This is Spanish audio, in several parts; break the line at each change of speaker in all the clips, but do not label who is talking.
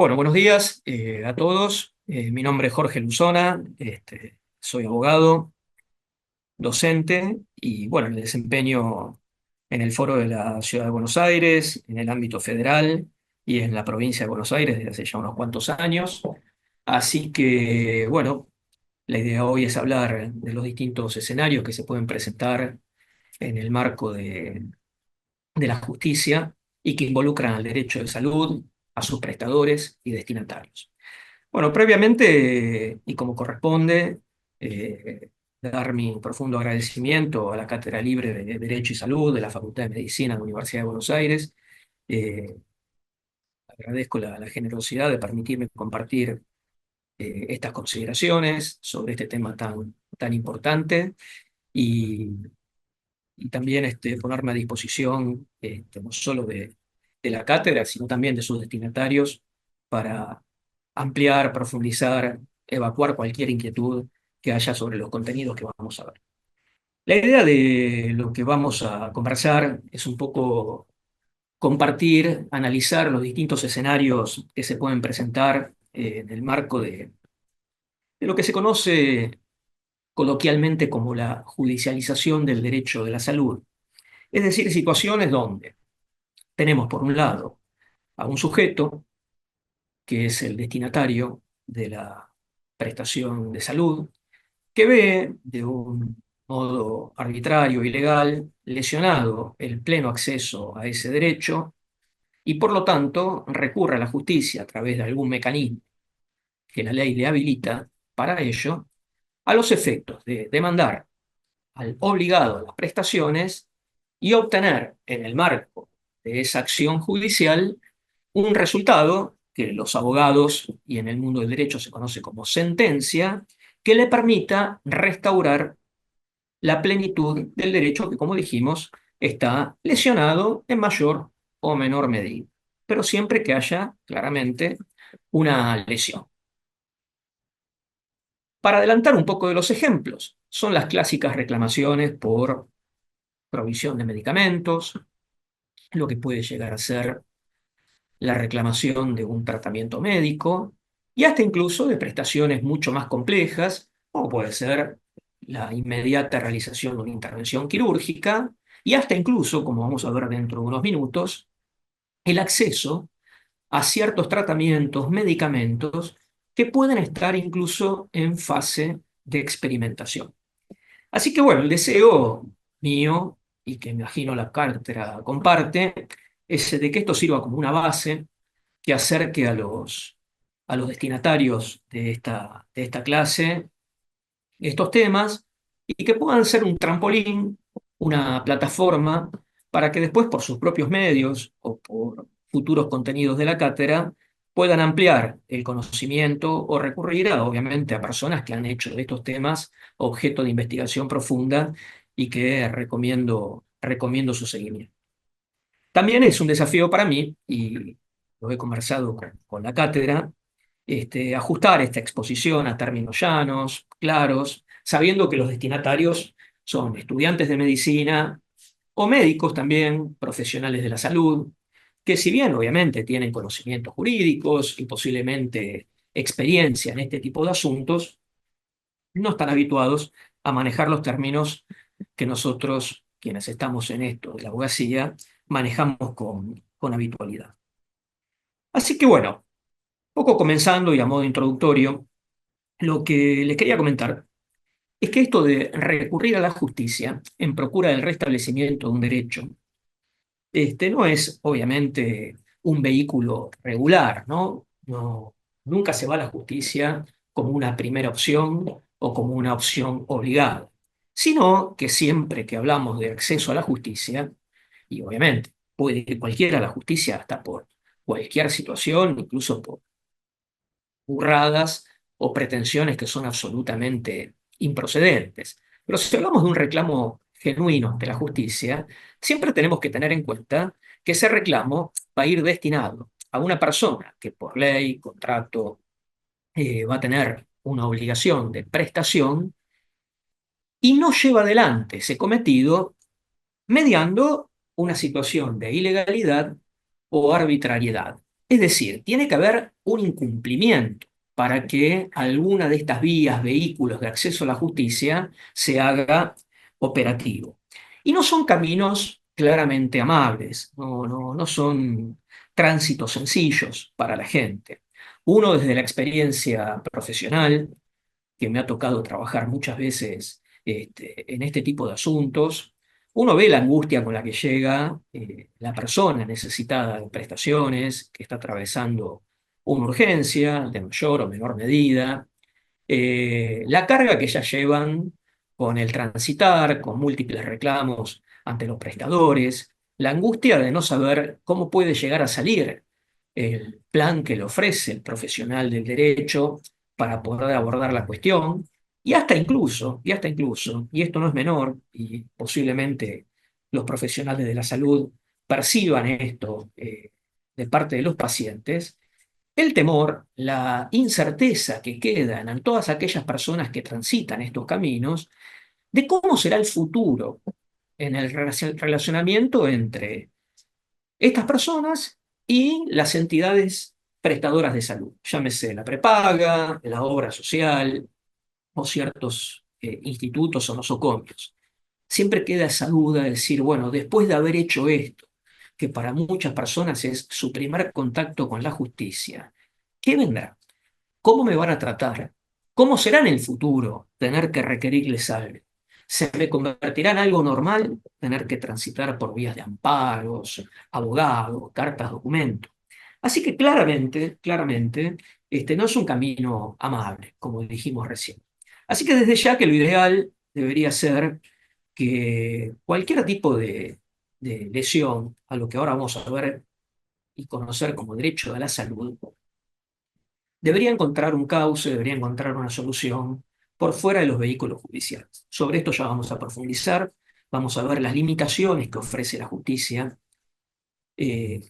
Bueno, buenos días a todos. Mi nombre es Jorge Luzona, soy abogado, docente y bueno, me desempeño en el Foro de la Ciudad de Buenos Aires, en el ámbito federal y en la provincia de Buenos Aires desde hace ya unos cuantos años. Así que bueno, la idea hoy es hablar de los distintos escenarios que se pueden presentar en el marco de la justicia y que involucran al derecho de salud, a sus prestadores y destinatarios. Bueno, previamente, y como corresponde, eh, dar mi profundo agradecimiento a la Cátedra Libre de Derecho y Salud de la Facultad de Medicina de la Universidad de Buenos Aires. Eh, Agradezco la generosidad de permitirme compartir estas consideraciones sobre este tema tan importante y, y también ponerme a disposición no solo de la cátedra, sino también de sus destinatarios para ampliar, profundizar, evacuar cualquier inquietud que haya sobre los contenidos que vamos a ver. La idea de lo que vamos a conversar es un poco compartir, analizar los distintos escenarios que se pueden presentar en el marco de lo que se conoce coloquialmente como la judicialización del derecho de la salud. Es decir, situaciones donde tenemos, por un lado, a un sujeto que es el destinatario de la prestación de salud, que ve de un modo arbitrario, ilegal, lesionado el pleno acceso a ese derecho y por lo tanto recurre a la justicia a través de algún mecanismo que la ley le habilita para ello, a los efectos de demandar al obligado a las prestaciones y obtener en el marco de esa acción judicial un resultado que los abogados y en el mundo del derecho se conoce como sentencia, que le permita restaurar la plenitud del derecho que, como dijimos, está lesionado en mayor o menor medida, pero siempre que haya claramente una lesión. Para adelantar un poco de los ejemplos, son las clásicas reclamaciones por provisión de medicamentos, lo que puede llegar a ser la reclamación de un tratamiento médico y hasta incluso de prestaciones mucho más complejas, como puede ser la inmediata realización de una intervención quirúrgica y hasta incluso, como vamos a ver dentro de unos minutos, el acceso a ciertos tratamientos, medicamentos que pueden estar incluso en fase de experimentación. Así que bueno, el deseo mío, y que me imagino la cátedra comparte, es de que esto sirva como una base que acerque a los destinatarios de esta clase estos temas y que puedan ser un trampolín, una plataforma para que después por sus propios medios o por futuros contenidos de la cátedra puedan ampliar el conocimiento o recurrir obviamente a personas que han hecho de estos temas objeto de investigación profunda y que recomiendo su seguimiento. También es un desafío para mí, y lo he conversado con la cátedra, ajustar esta exposición a términos llanos, claros, sabiendo que los destinatarios son estudiantes de medicina o médicos también, profesionales de la salud, que si bien obviamente tienen conocimientos jurídicos y posiblemente experiencia en este tipo de asuntos, no están habituados a manejar los términos que nosotros, quienes estamos en esto de la abogacía, manejamos con habitualidad. Así que bueno, poco comenzando y a modo introductorio, lo que les quería comentar es que esto de recurrir a la justicia en procura del restablecimiento de un derecho, no es obviamente un vehículo regular, ¿no? Nunca se va a la justicia como una primera opción o como una opción obligada, sino que siempre que hablamos de acceso a la justicia, y obviamente puede ir cualquiera a la justicia hasta por cualquier situación, incluso por burradas o pretensiones que son absolutamente improcedentes. Pero si hablamos de un reclamo genuino ante la justicia, siempre tenemos que tener en cuenta que ese reclamo va a ir destinado a una persona que por ley, contrato, va a tener una obligación de prestación y no lleva adelante ese cometido mediando una situación de ilegalidad o arbitrariedad. Es decir, tiene que haber un incumplimiento para que alguna de estas vías, vehículos de acceso a la justicia se haga operativo. Y no son caminos claramente amables, no son tránsitos sencillos para la gente. Uno desde la experiencia profesional, que me ha tocado trabajar muchas veces en este tipo de asuntos, uno ve la angustia con la que llega la persona necesitada de prestaciones, que está atravesando una urgencia de mayor o menor medida, la carga que ya llevan con el transitar, con múltiples reclamos ante los prestadores, la angustia de no saber cómo puede llegar a salir el plan que le ofrece el profesional del derecho para poder abordar la cuestión, y esto no es menor, y posiblemente los profesionales de la salud perciban esto de parte de los pacientes, el temor, la incerteza que queda en todas aquellas personas que transitan estos caminos de cómo será el futuro en el relacionamiento entre estas personas y las entidades prestadoras de salud, llámese la prepaga, la obra social o ciertos institutos o nosocomios. Siempre queda esa duda de decir, bueno, después de haber hecho esto, que para muchas personas es su primer contacto con la justicia, ¿qué vendrá? ¿Cómo me van a tratar? ¿Cómo será en el futuro tener que requerirles algo? ¿Se me convertirá en algo normal tener que transitar por vías de amparos, abogados, cartas, documentos? Así que claramente, no es un camino amable, como dijimos recién. Así que desde ya que lo ideal debería ser que cualquier tipo de lesión, a lo que ahora vamos a ver y conocer como derecho a la salud, debería encontrar un cauce, debería encontrar una solución por fuera de los vehículos judiciales. Sobre esto ya vamos a profundizar, vamos a ver las limitaciones que ofrece la justicia, eh,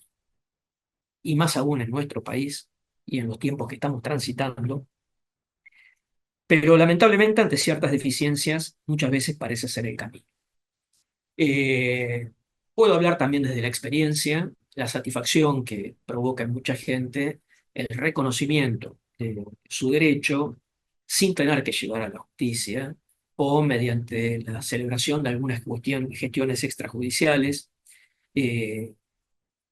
y más aún en nuestro país y en los tiempos que estamos transitando, pero lamentablemente ante ciertas deficiencias muchas veces parece ser el camino. Eh, Puedo hablar también desde la experiencia, la satisfacción que provoca en mucha gente el reconocimiento de su derecho sin tener que llegar a la justicia o mediante la celebración de algunas gestiones extrajudiciales, eh,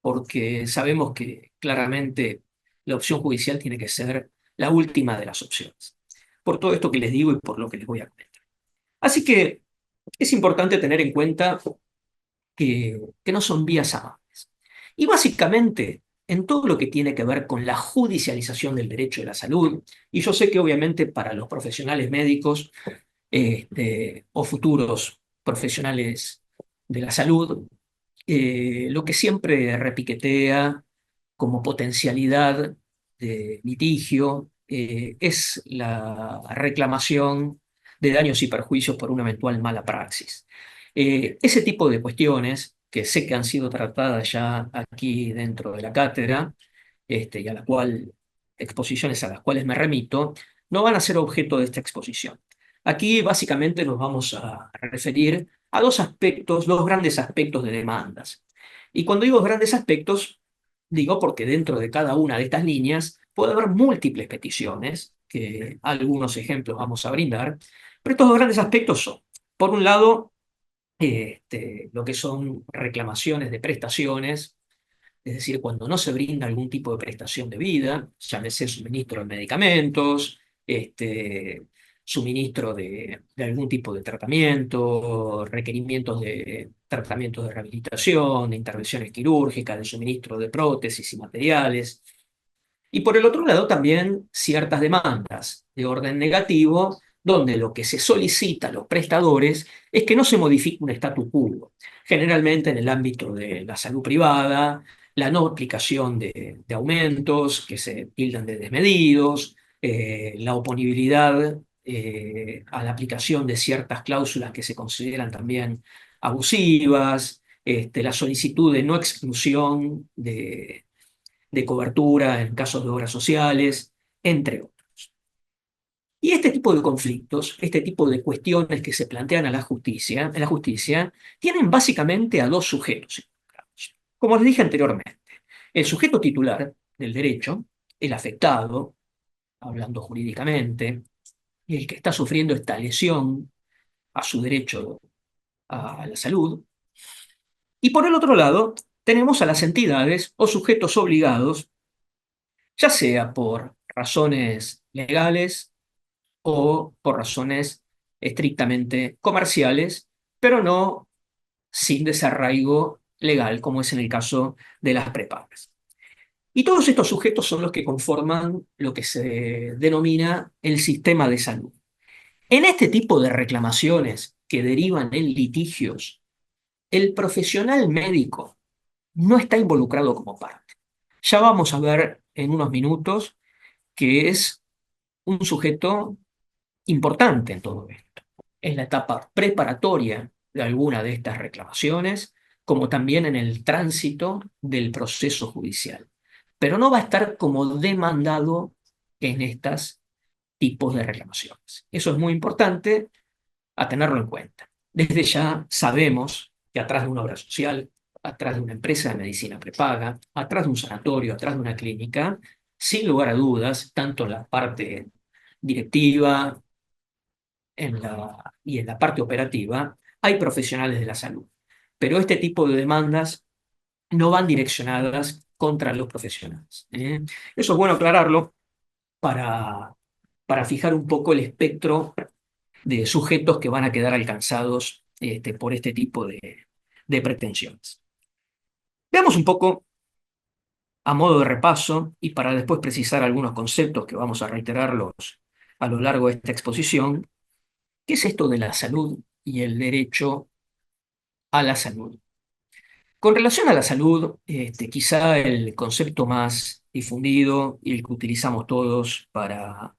porque sabemos que claramente la opción judicial tiene que ser la última de las opciones. Por todo esto que les digo y por lo que les voy a comentar. Así que es importante tener en cuenta que no son vías amables. Y básicamente, en todo lo que tiene que ver con la judicialización del derecho de la salud, y yo sé que obviamente para los profesionales médicos o futuros profesionales de la salud, lo que siempre repiquetea como potencialidad de litigio es la reclamación de daños y perjuicios por una eventual mala praxis. Ese tipo de cuestiones, que sé que han sido tratadas ya aquí dentro de la cátedra, y exposiciones a las cuales me remito, no van a ser objeto de esta exposición. Aquí básicamente nos vamos a referir a dos aspectos, dos grandes aspectos de demandas. Y cuando digo grandes aspectos, digo porque dentro de cada una de estas líneas puede haber múltiples peticiones, que algunos ejemplos vamos a brindar, pero estos dos grandes aspectos son, por un lado, lo que son reclamaciones de prestaciones, es decir, cuando no se brinda algún tipo de prestación de vida, llámese suministro de medicamentos, suministro de algún tipo de tratamiento, requerimientos de tratamientos de rehabilitación, de intervenciones quirúrgicas, de suministro de prótesis y materiales. Y por el otro lado también ciertas demandas de orden negativo, donde lo que se solicita a los prestadores es que no se modifique un statu quo, generalmente en el ámbito de la salud privada, la no aplicación de aumentos que se tildan de desmedidos, la oponibilidad a la aplicación de ciertas cláusulas que se consideran también abusivas, la solicitud de no exclusión de cobertura en casos de obras sociales, entre otros. Y este tipo de conflictos, este tipo de cuestiones que se plantean en la justicia, tienen básicamente a dos sujetos involucrados. Como les dije anteriormente, el sujeto titular, del derecho, el afectado, hablando jurídicamente, el que está sufriendo esta lesión a su derecho a la salud. Y por el otro lado, tenemos a las entidades o sujetos obligados, ya sea por razones legales o por razones estrictamente comerciales, pero no sin desarraigo legal, como es en el caso de las prepagas. Y todos estos sujetos son los que conforman lo que se denomina el sistema de salud. En este tipo de reclamaciones que derivan en litigios, el profesional médico no está involucrado como parte. Ya vamos a ver en unos minutos que es un sujeto importante en todo esto. Es la etapa preparatoria de alguna de estas reclamaciones, como también en el tránsito del proceso judicial. Pero no va a estar como demandado en estos tipos de reclamaciones. Eso es muy importante a tenerlo en cuenta. Desde ya sabemos que atrás de una obra social, atrás de una empresa de medicina prepaga, atrás de un sanatorio, atrás de una clínica, sin lugar a dudas, tanto en la parte directiva y en la parte operativa, hay profesionales de la salud. Pero este tipo de demandas no van direccionadas contra los profesionales. Eso es bueno aclararlo para, para fijar un poco el espectro de sujetos que van a quedar alcanzados por este tipo de pretensiones. Veamos un poco a modo de repaso y para después precisar algunos conceptos que vamos a reiterarlos a lo largo de esta exposición, qué es esto de la salud y el derecho a la salud. Con relación a la salud, quizá el concepto más difundido y el que utilizamos todos para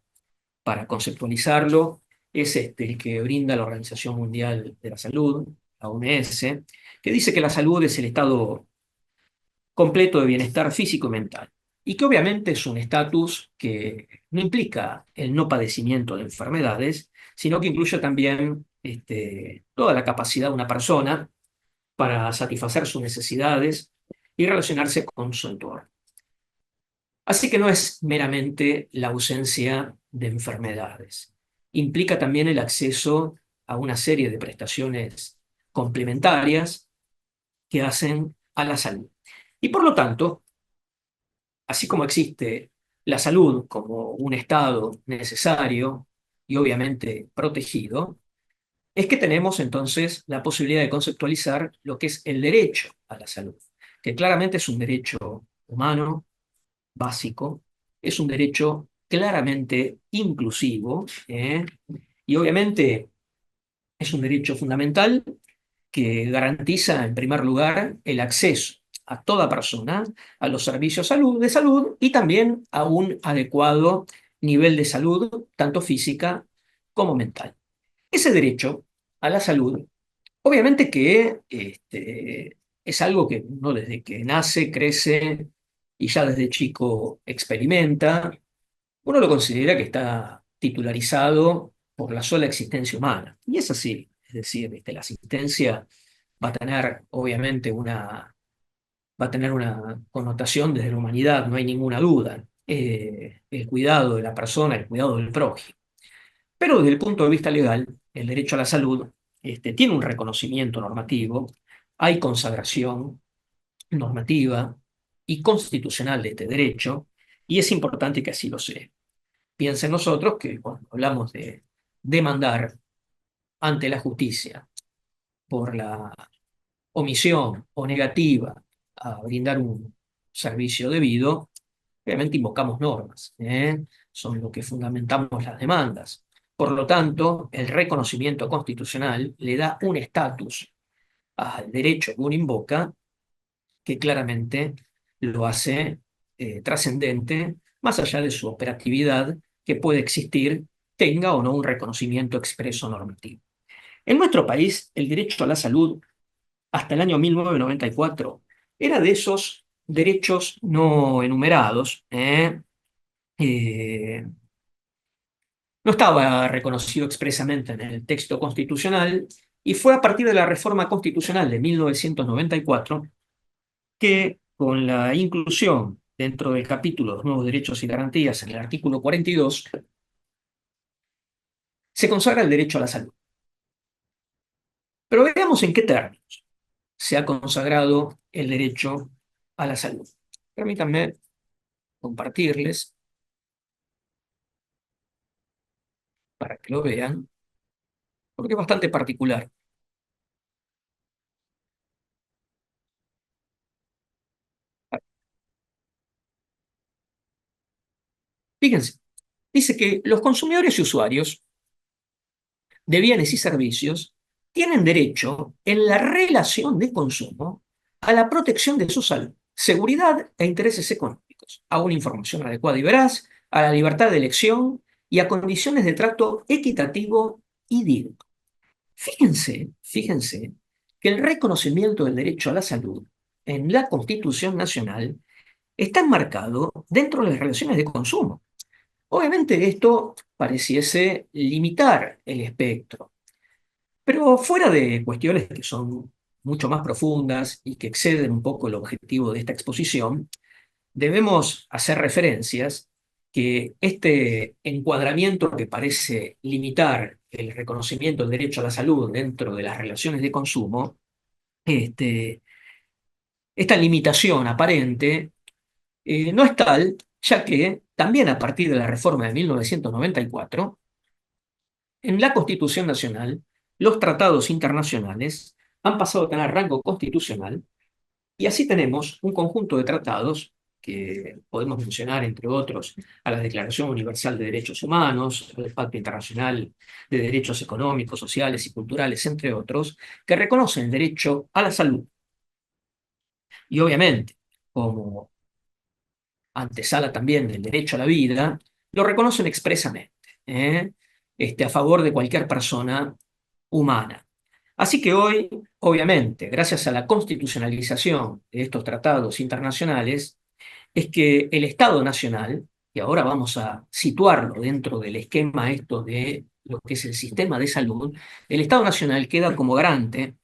conceptualizarlo es el que brinda la Organización Mundial de la Salud, la OMS, que dice que la salud es el estado completo de bienestar físico y mental, y que obviamente es un estatus que no implica el no padecimiento de enfermedades, sino que incluye también toda la capacidad de una persona para satisfacer sus necesidades y relacionarse con su entorno. Así que no es meramente la ausencia de enfermedades. Implica también el acceso a una serie de prestaciones complementarias que hacen a la salud. Y por lo tanto, así como existe la salud como un estado necesario y obviamente protegido, es que tenemos entonces la posibilidad de conceptualizar lo que es el derecho a la salud, que claramente es un derecho humano, básico, es un derecho claramente inclusivo, y obviamente es un derecho fundamental que garantiza, en primer lugar, el acceso a toda persona a los servicios de salud y también a un adecuado nivel de salud, tanto física como mental. Ese derecho a la salud, obviamente que es algo que uno desde que nace, crece y ya desde chico experimenta, uno lo considera que está titularizado por la sola existencia humana. Y es así, es decir, la asistencia va a tener obviamente va a tener una connotación desde la humanidad, no hay ninguna duda. El cuidado de la persona, el cuidado del prójimo. Pero desde el punto de vista legal, el derecho a la salud tiene un reconocimiento normativo, hay consagración normativa y constitucional de este derecho, y es importante que así lo sea. Piensen nosotros que cuando hablamos de demandar ante la justicia por la omisión o negativa a brindar un servicio debido, obviamente invocamos normas, son lo que fundamentamos las demandas. Por lo tanto, el reconocimiento constitucional le da un estatus al derecho que uno invoca que claramente lo hace trascendente, más allá de su operatividad, que puede existir, tenga o no un reconocimiento expreso normativo. En nuestro país, el derecho a la salud, hasta el año 1994, era de esos derechos no enumerados, no estaba reconocido expresamente en el texto constitucional y fue a partir de la reforma constitucional de 1994 que, con la inclusión dentro del capítulo Los nuevos derechos y garantías, en el artículo 42, se consagra el derecho a la salud. Pero veamos en qué términos se ha consagrado el derecho a la salud. Permítanme compartirles para que lo vean, porque es bastante particular. Fíjense, dice que los consumidores y usuarios de bienes y servicios tienen derecho en la relación de consumo a la protección de su salud, seguridad e intereses económicos, a una información adecuada y veraz, a la libertad de elección y a condiciones de trato equitativo y digno. Fíjense que el reconocimiento del derecho a la salud en la Constitución Nacional está enmarcado dentro de las relaciones de consumo. Obviamente esto pareciese limitar el espectro, pero fuera de cuestiones que son mucho más profundas y que exceden un poco el objetivo de esta exposición, debemos hacer referencias que este encuadramiento que parece limitar el reconocimiento del derecho a la salud dentro de las relaciones de consumo, este, esta limitación aparente no es tal, ya que también a partir de la reforma de 1994, en la Constitución Nacional, los tratados internacionales han pasado a tener rango constitucional y así tenemos un conjunto de tratados que podemos mencionar, entre otros, a la Declaración Universal de Derechos Humanos, al Pacto Internacional de Derechos Económicos, Sociales y Culturales, entre otros, que reconocen el derecho a la salud. Y obviamente, como antesala también del derecho a la vida, lo reconocen expresamente, ¿eh? A favor de cualquier persona humana. Así que hoy, obviamente, gracias a la constitucionalización de estos tratados internacionales, es que el Estado Nacional, y ahora vamos a situarlo dentro del esquema esto de lo que es el sistema de salud, el Estado Nacional queda como garante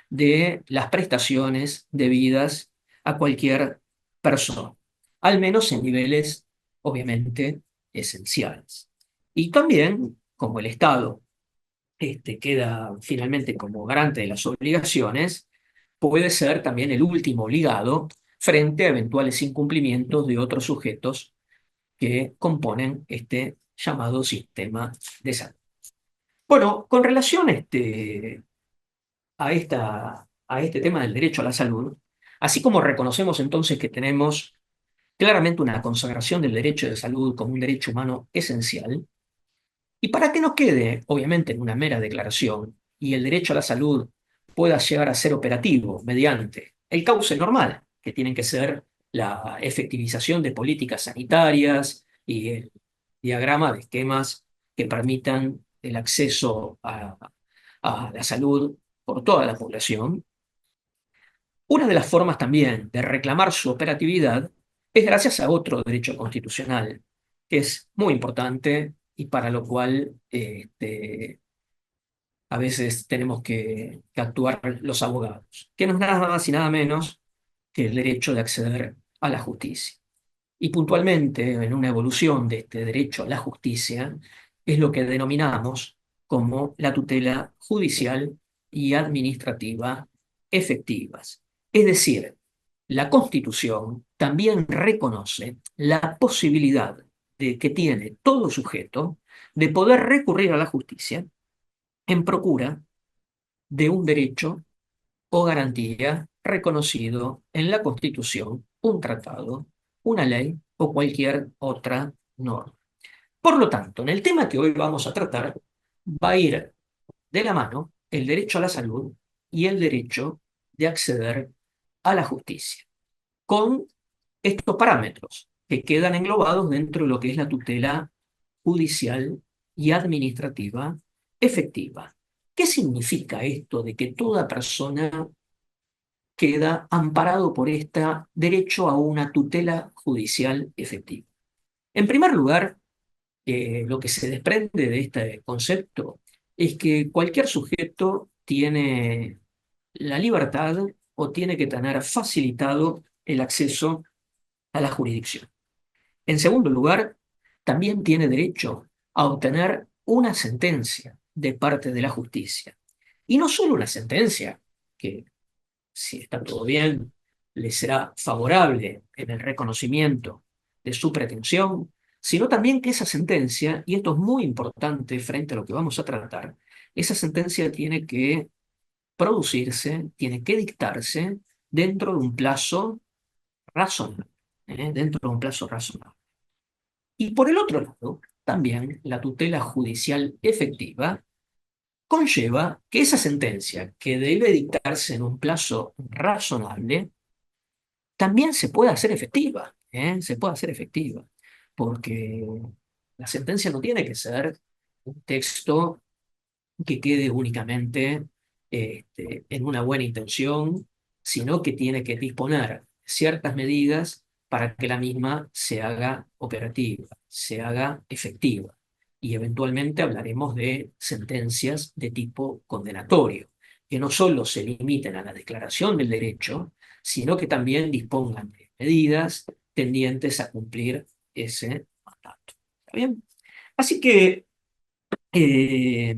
de las prestaciones debidas a cualquier persona, al menos en niveles, obviamente, esenciales. Y también, como el Estado queda finalmente como garante de las obligaciones, puede ser también el último obligado frente a eventuales incumplimientos de otros sujetos que componen este llamado sistema de salud. Bueno, con relación a este tema del derecho a la salud, así como reconocemos entonces que tenemos claramente una consagración del derecho de salud como un derecho humano esencial, y para que no quede, obviamente, en una mera declaración y el derecho a la salud pueda llegar a ser operativo mediante el cauce normal, que tienen que ser la efectivización de políticas sanitarias y el diagrama de esquemas que permitan el acceso a la salud por toda la población. Una de las formas también de reclamar su operatividad es gracias a otro derecho constitucional, que es muy importante y para lo cual a veces tenemos que actuar los abogados, que no es nada más y nada menos que el derecho de acceder a la justicia. Y puntualmente, en una evolución de este derecho a la justicia, es lo que denominamos como la tutela judicial y administrativa efectivas. Es decir, la Constitución también reconoce la posibilidad de que tiene todo sujeto de poder recurrir a la justicia en procura de un derecho o garantía reconocido en la Constitución, un tratado, una ley o cualquier otra norma. Por lo tanto, en el tema que hoy vamos a tratar, va a ir de la mano el derecho a la salud y el derecho de acceder a la justicia, con estos parámetros que quedan englobados dentro de lo que es la tutela judicial y administrativa efectiva. ¿Qué significa esto de que toda persona queda amparado por este derecho a una tutela judicial efectiva? En primer lugar, lo que se desprende de este concepto es que cualquier sujeto tiene la libertad o tiene que tener facilitado el acceso a la jurisdicción. En segundo lugar, también tiene derecho a obtener una sentencia de parte de la justicia. Y no solo una sentencia, que si está todo bien, le será favorable en el reconocimiento de su pretensión, sino también que esa sentencia, y esto es muy importante frente a lo que vamos a tratar, esa sentencia tiene que producirse, tiene que dictarse dentro de un plazo razonable, dentro de un plazo razonable. Y por el otro lado, también la tutela judicial efectiva conlleva que esa sentencia, que debe dictarse en un plazo razonable, también se puede hacer efectiva, se puede hacer efectiva, porque la sentencia no tiene que ser un texto que quede únicamente en una buena intención, sino que tiene que disponer ciertas medidas para que la misma se haga operativa, se haga efectiva. Y eventualmente hablaremos de sentencias de tipo condenatorio, que no solo se limiten a la declaración del derecho, sino que también dispongan de medidas tendientes a cumplir ese mandato. ¿Está bien? Así que, eh,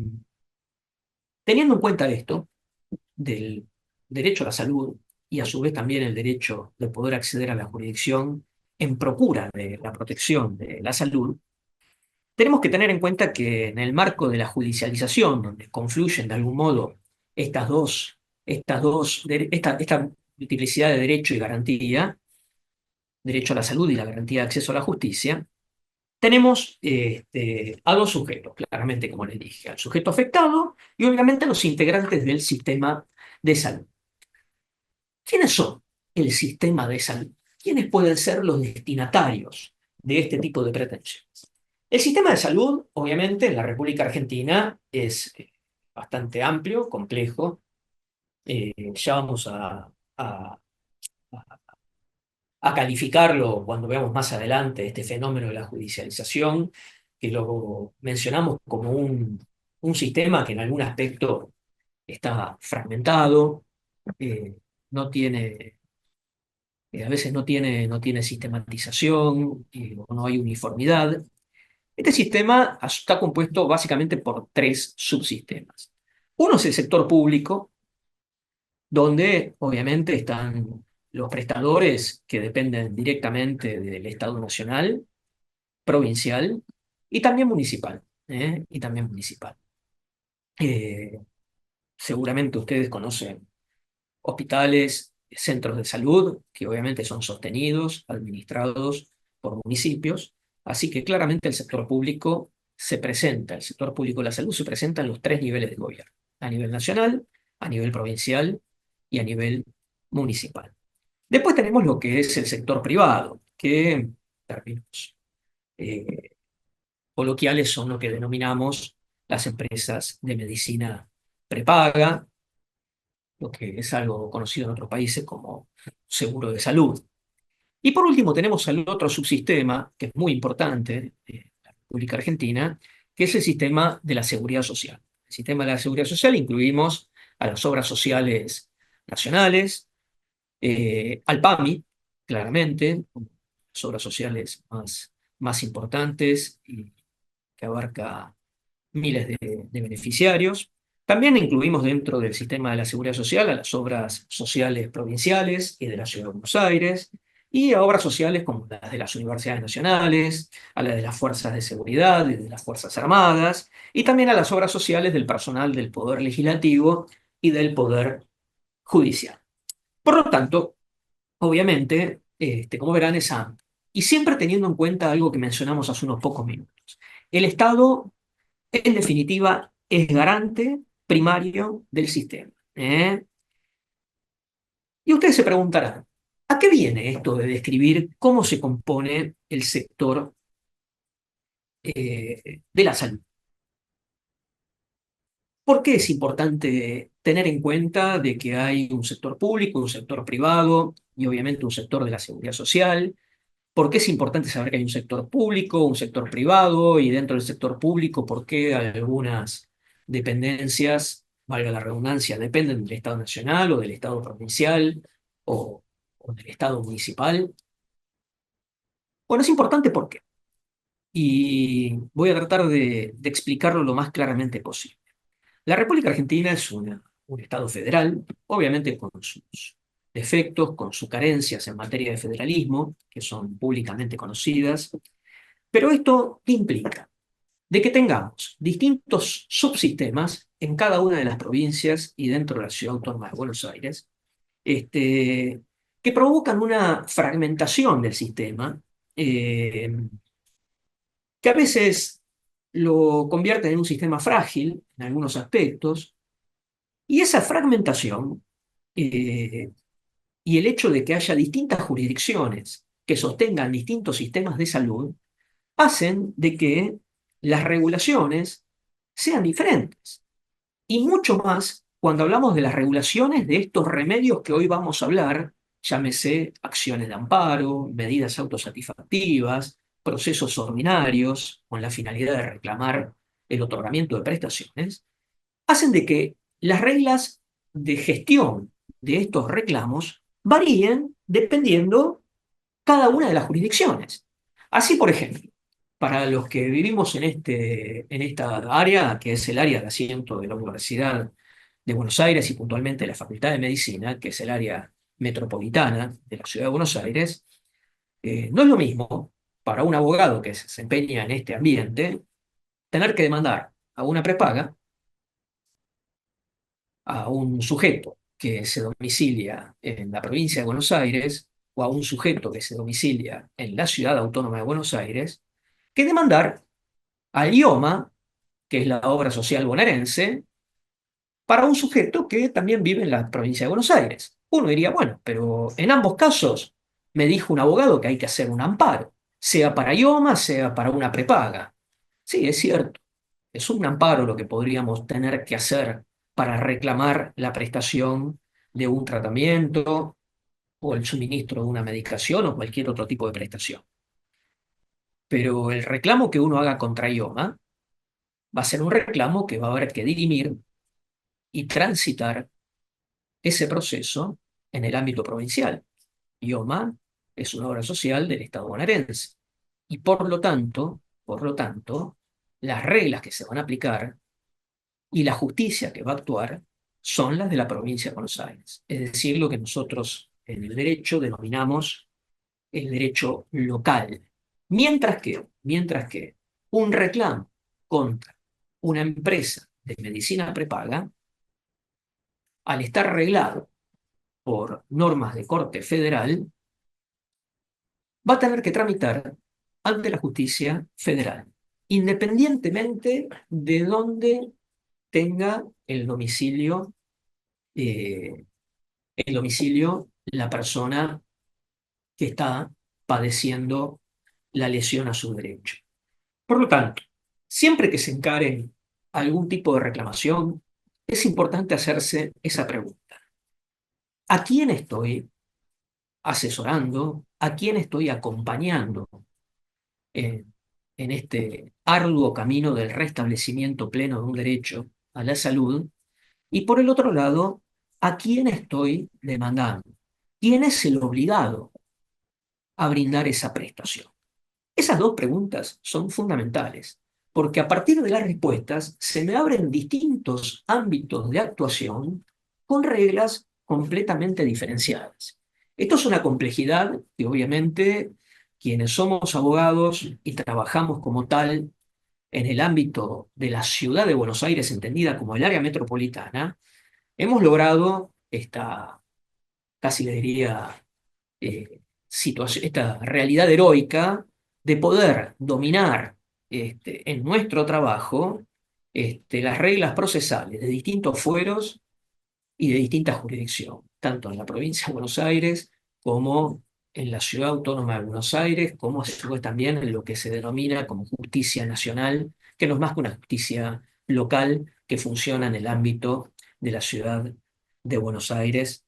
teniendo en cuenta esto, del derecho a la salud y a su vez también el derecho de poder acceder a la jurisdicción en procura de la protección de la salud, tenemos que tener en cuenta que en el marco de la judicialización, donde confluyen de algún modo esta multiplicidad de derecho y garantía, derecho a la salud y la garantía de acceso a la justicia, tenemos a dos sujetos, claramente, como les dije, al sujeto afectado y obviamente a los integrantes del sistema de salud. ¿Quiénes son el sistema de salud? ¿Quiénes pueden ser los destinatarios de este tipo de pretensiones? El sistema de salud, obviamente, en la República Argentina es bastante amplio, complejo. Ya vamos a calificarlo cuando veamos más adelante este fenómeno de la judicialización, que lo mencionamos como un sistema que en algún aspecto está fragmentado, no tiene a veces no tiene sistematización, o no hay uniformidad. Este sistema está compuesto básicamente por tres subsistemas. Uno es el sector público, donde obviamente están los prestadores que dependen directamente del Estado nacional, provincial y también municipal. Y también municipal. Eh, Seguramente ustedes conocen hospitales, centros de salud, que obviamente son sostenidos, administrados por municipios. Así que claramente el sector público el sector público de la salud se presenta en los tres niveles de gobierno, a nivel nacional, a nivel provincial y a nivel municipal. Después tenemos lo que es el sector privado, que en términos eh, coloquiales son lo que denominamos las empresas de medicina prepaga, lo que es algo conocido en otros países como seguro de salud. Y por último tenemos el otro subsistema, que es muy importante en la República Argentina, que es el sistema de la seguridad social. El sistema de la seguridad social incluimos a las obras sociales nacionales, al PAMI, claramente, las obras sociales más importantes y que abarca miles de beneficiarios. También incluimos dentro del sistema de la seguridad social a las obras sociales provinciales y de la Ciudad de Buenos Aires, y a obras sociales como las de las universidades nacionales, a las de las fuerzas de seguridad y de las Fuerzas Armadas, y también a las obras sociales del personal del Poder Legislativo y del Poder Judicial. Por lo tanto, obviamente, como verán, es amplio. Y siempre teniendo en cuenta algo que mencionamos hace unos pocos minutos. El Estado en definitiva, es garante primario del sistema. Y ustedes se preguntarán, ¿a qué viene esto de describir cómo se compone el sector de la salud? ¿Por qué es importante tener en cuenta de que hay un sector público, un sector privado y obviamente un sector de la seguridad social? ¿Por qué es importante saber que hay un sector público, un sector privado y dentro del sector público, por qué algunas dependencias, valga la redundancia, dependen del Estado nacional o del Estado provincial o del Estado municipal? Bueno, es importante ¿por qué? Y voy a tratar de explicarlo lo más claramente posible. La República Argentina es un Estado federal, obviamente con sus defectos, con sus carencias en materia de federalismo, que son públicamente conocidas, pero esto ¿qué implica? De que tengamos distintos subsistemas en cada una de las provincias y dentro de la Ciudad Autónoma de Buenos Aires, este, que provocan una fragmentación del sistema, eh, que a veces lo convierten en un sistema frágil en algunos aspectos, y esa fragmentación eh, y el hecho de que haya distintas jurisdicciones que sostengan distintos sistemas de salud hacen de que las regulaciones sean diferentes. Y mucho más cuando hablamos de las regulaciones de estos remedios que hoy vamos a hablar, llámese acciones de amparo, medidas autosatisfactivas, procesos ordinarios con la finalidad de reclamar el otorgamiento de prestaciones, hacen de que las reglas de gestión de estos reclamos varíen dependiendo cada una de las jurisdicciones. Así, por ejemplo, para los que vivimos en esta área, que es el área de asiento de la Universidad de Buenos Aires y puntualmente la Facultad de Medicina, que es el área metropolitana de la Ciudad de Buenos Aires, no es lo mismo para un abogado que se desempeña en este ambiente tener que demandar a una prepaga, a un sujeto que se domicilia en la provincia de Buenos Aires o a un sujeto que se domicilia en la Ciudad Autónoma de Buenos Aires, que demandar al IOMA, que es la obra social bonaerense, para un sujeto que también vive en la provincia de Buenos Aires. Uno diría, bueno, pero en ambos casos me dijo un abogado que hay que hacer un amparo, sea para IOMA, sea para una prepaga. Sí, es cierto, es un amparo lo que podríamos tener que hacer para reclamar la prestación de un tratamiento o el suministro de una medicación o cualquier otro tipo de prestación. Pero el reclamo que uno haga contra IOMA va a ser un reclamo que va a haber que dirimir y transitar ese proceso en el ámbito provincial. IOMA es una obra social del Estado bonaerense y por lo tanto, las reglas que se van a aplicar y la justicia que va a actuar son las de la provincia de Buenos Aires. Es decir, lo que nosotros en el derecho denominamos el derecho local. Mientras que un reclamo contra una empresa de medicina prepaga, al estar reglado por normas de corte federal, va a tener que tramitar ante la justicia federal, independientemente de dónde tenga eh, el domicilio la persona que está padeciendo la lesión a su derecho. Por lo tanto, siempre que se encare algún tipo de reclamación, es importante hacerse esa pregunta. ¿A quién estoy asesorando? ¿A quién estoy acompañando en, en este arduo camino del restablecimiento pleno de un derecho a la salud? Y por el otro lado, ¿a quién estoy demandando? ¿Quién es el obligado a brindar esa prestación? Esas dos preguntas son fundamentales, porque a partir de las respuestas se me abren distintos ámbitos de actuación con reglas completamente diferenciadas. Esto es una complejidad que obviamente quienes somos abogados y trabajamos como tal en el ámbito de la ciudad de Buenos Aires, entendida como el área metropolitana, hemos logrado esta, casi le diría, esta realidad heroica de poder dominar en nuestro trabajo las reglas procesales de distintos fueros y de distintas jurisdicciones, tanto en la provincia de Buenos Aires como en la ciudad autónoma de Buenos Aires, como a su vez también en lo que se denomina como justicia nacional, que no es más que una justicia local que funciona en el ámbito de la ciudad de Buenos Aires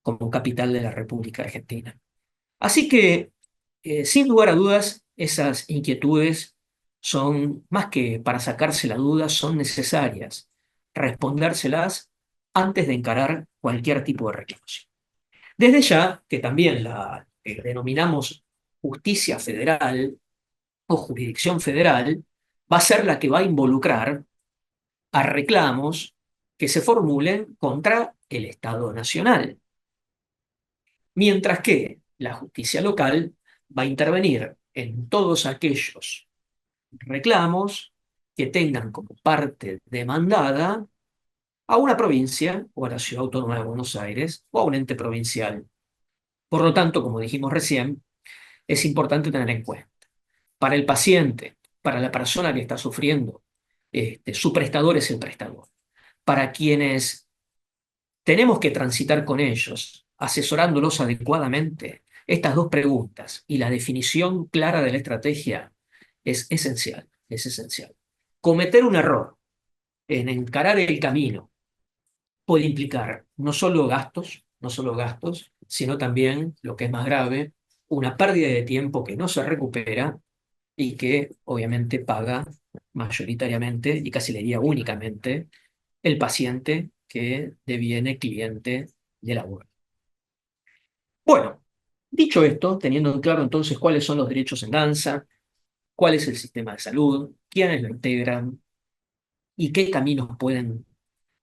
como capital de la República Argentina. Así que, sin lugar a dudas, esas inquietudes son, más que para sacarse la duda, son necesarias respondérselas antes de encarar cualquier tipo de reclamación. Desde ya que también la que denominamos justicia federal o jurisdicción federal va a ser la que va a involucrar a reclamos que se formulen contra el Estado Nacional, mientras que la justicia local va a intervenir en todos aquellos reclamos que tengan como parte demandada a una provincia o a la Ciudad Autónoma de Buenos Aires o a un ente provincial. Por lo tanto, como dijimos recién, es importante tener en cuenta, para el paciente, para la persona que está sufriendo, su prestador es el prestador. Para quienes tenemos que transitar con ellos, asesorándolos adecuadamente, estas dos preguntas y la definición clara de la estrategia es esencial, es esencial. Cometer un error en encarar el camino puede implicar no solo gastos, sino también, lo que es más grave, una pérdida de tiempo que no se recupera y que obviamente paga mayoritariamente y casi le diría únicamente el paciente que deviene cliente de la web. Bueno, dicho esto, teniendo en claro entonces cuáles son los derechos en danza, cuál es el sistema de salud, quiénes lo integran y qué caminos pueden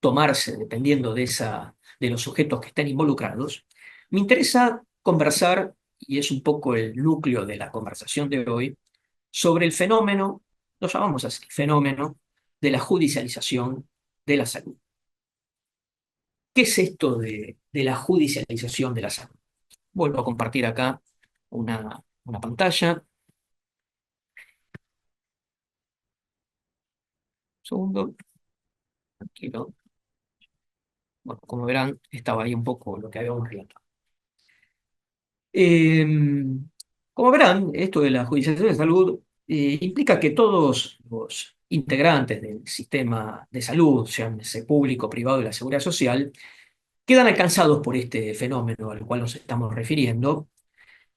tomarse dependiendo de los sujetos que estén involucrados, me interesa conversar, y es un poco el núcleo de la conversación de hoy, sobre el fenómeno, lo llamamos así, fenómeno de la judicialización de la salud. ¿Qué es esto de la judicialización de la salud? Vuelvo a compartir acá una pantalla. Un segundo, tranquilo. Bueno, como verán, estaba ahí un poco lo que habíamos relatado. Eh, Como verán, esto de la judicialización de salud implica que todos los integrantes del sistema de salud, llámese público, privado y la seguridad social, quedan alcanzados por este fenómeno al cual nos estamos refiriendo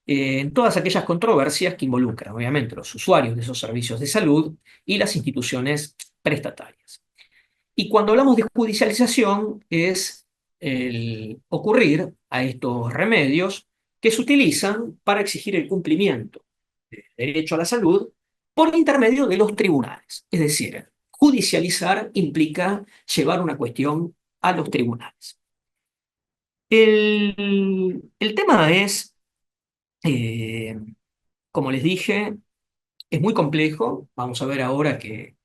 en todas aquellas controversias que involucran, obviamente, los usuarios de esos servicios de salud y las instituciones prestatarias. Y cuando hablamos de judicialización es el ocurrir a estos remedios que se utilizan para exigir el cumplimiento del derecho a la salud por intermedio de los tribunales. Es decir, judicializar implica llevar una cuestión a los tribunales. El tema es, eh, como les dije, es muy complejo. Vamos a ver ahora que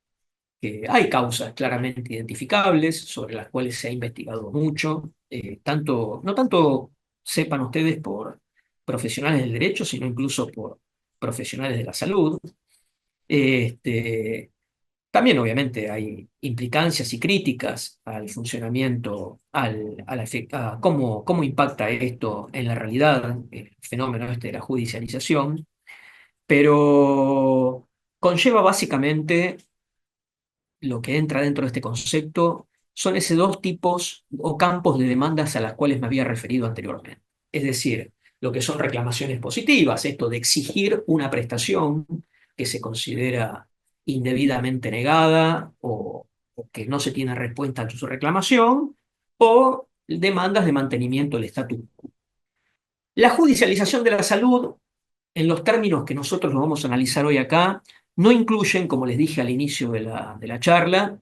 hay causas claramente identificables sobre las cuales se ha investigado mucho, no tanto sepan ustedes por profesionales del derecho, sino incluso por profesionales de la salud. Este, También obviamente hay implicancias y críticas al funcionamiento, a cómo impacta esto en la realidad, el fenómeno este de la judicialización, pero conlleva básicamente lo que entra dentro de este concepto son esos dos tipos o campos de demandas a las cuales me había referido anteriormente. Es decir, lo que son reclamaciones positivas, esto de exigir una prestación que se considera indebidamente negada o que no se tiene respuesta a su reclamación, o demandas de mantenimiento del status quo. La judicialización de la salud, en los términos que nosotros lo vamos a analizar hoy acá, no incluyen, como les dije al inicio de la charla,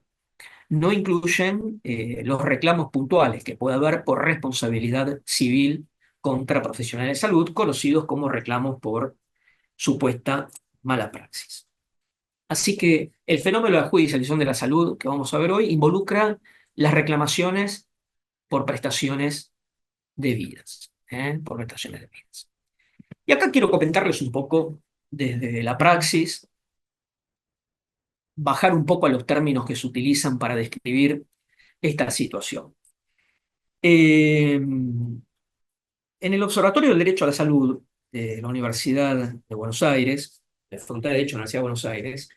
no incluyen los reclamos puntuales que puede haber por responsabilidad civil contra profesionales de salud, conocidos como reclamos por supuesta mala praxis. Así que el fenómeno de la judicialización de la salud que vamos a ver hoy involucra las reclamaciones por prestaciones debidas, por prestaciones debidas. Y acá quiero comentarles un poco desde la praxis, bajar un poco a los términos que se utilizan para describir esta situación. En el Observatorio del Derecho a la Salud de la Universidad de Buenos Aires, de la Facultad de Derecho de la Universidad de Buenos Aires,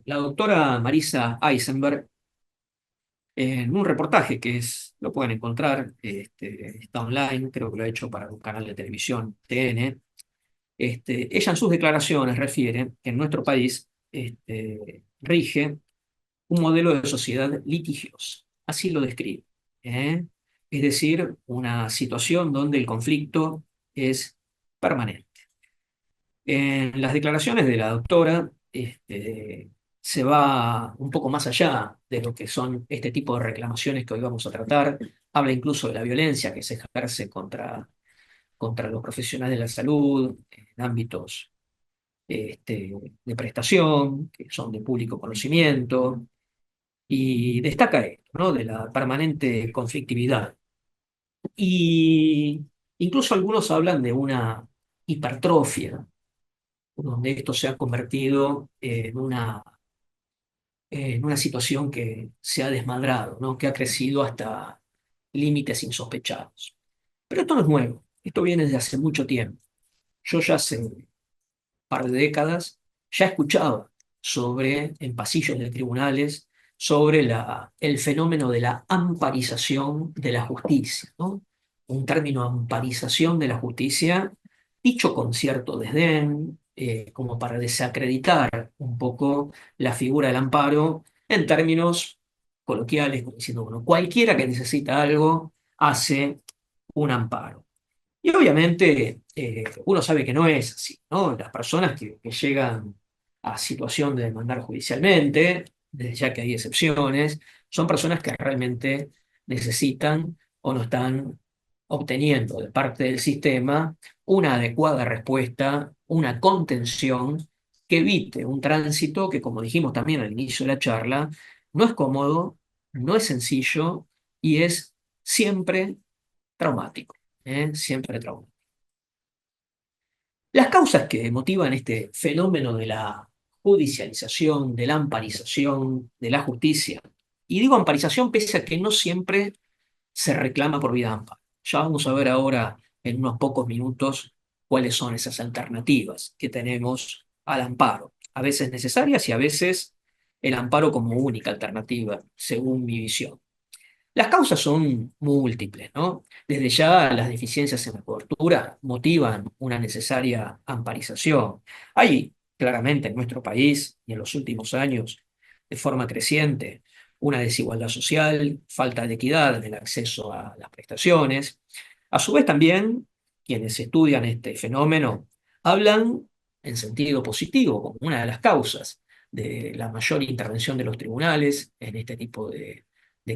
la doctora Marisa Eisenberg, en un reportaje lo pueden encontrar, está online, creo que lo ha hecho para un canal de televisión, TN. Ella en sus declaraciones refiere que en nuestro país rige un modelo de sociedad litigiosa, así lo describe. ¿eh? Es decir, una situación donde el conflicto es permanente. En las declaraciones de la doctora se va un poco más allá de lo que son este tipo de reclamaciones que hoy vamos a tratar. Habla incluso de la violencia que se ejerce contra los profesionales de la salud en ámbitos de prestación, que son de público conocimiento, y destaca esto, ¿no? De la permanente conflictividad. Y incluso algunos hablan de una hipertrofia, donde esto se ha convertido en una situación que se ha desmadrado, ¿no? Que ha crecido hasta límites insospechados. Pero esto no es nuevo, esto viene desde hace mucho tiempo. Yo ya hace par de décadas, ya escuchaba en pasillos de tribunales, sobre el fenómeno de la amparización de la justicia, ¿no? Un término amparización de la justicia, dicho con cierto desdén, como para desacreditar un poco la figura del amparo en términos coloquiales, como diciendo, bueno, cualquiera que necesita algo hace un amparo. Y obviamente uno sabe que no es así, ¿no? Las personas que llegan a situación de demandar judicialmente, desde ya que hay excepciones, son personas que realmente necesitan o no están obteniendo de parte del sistema una adecuada respuesta, una contención que evite un tránsito que, como dijimos también al inicio de la charla, no es cómodo, no es sencillo y es siempre traumático, siempre traumático. Las causas que motivan este fenómeno de la judicialización, de la amparización de la justicia, y digo amparización pese a que no siempre se reclama por vía de amparo. Ya vamos a ver ahora en unos pocos minutos cuáles son esas alternativas que tenemos al amparo, a veces necesarias y a veces el amparo como única alternativa, según mi visión. Las causas son múltiples, ¿no? Desde ya las deficiencias en la cobertura motivan una necesaria amparización. Hay claramente en nuestro país y en los últimos años, de forma creciente, una desigualdad social, falta de equidad en el acceso a las prestaciones. A su vez también, quienes estudian este fenómeno hablan en sentido positivo como una de las causas de la mayor intervención de los tribunales en este tipo de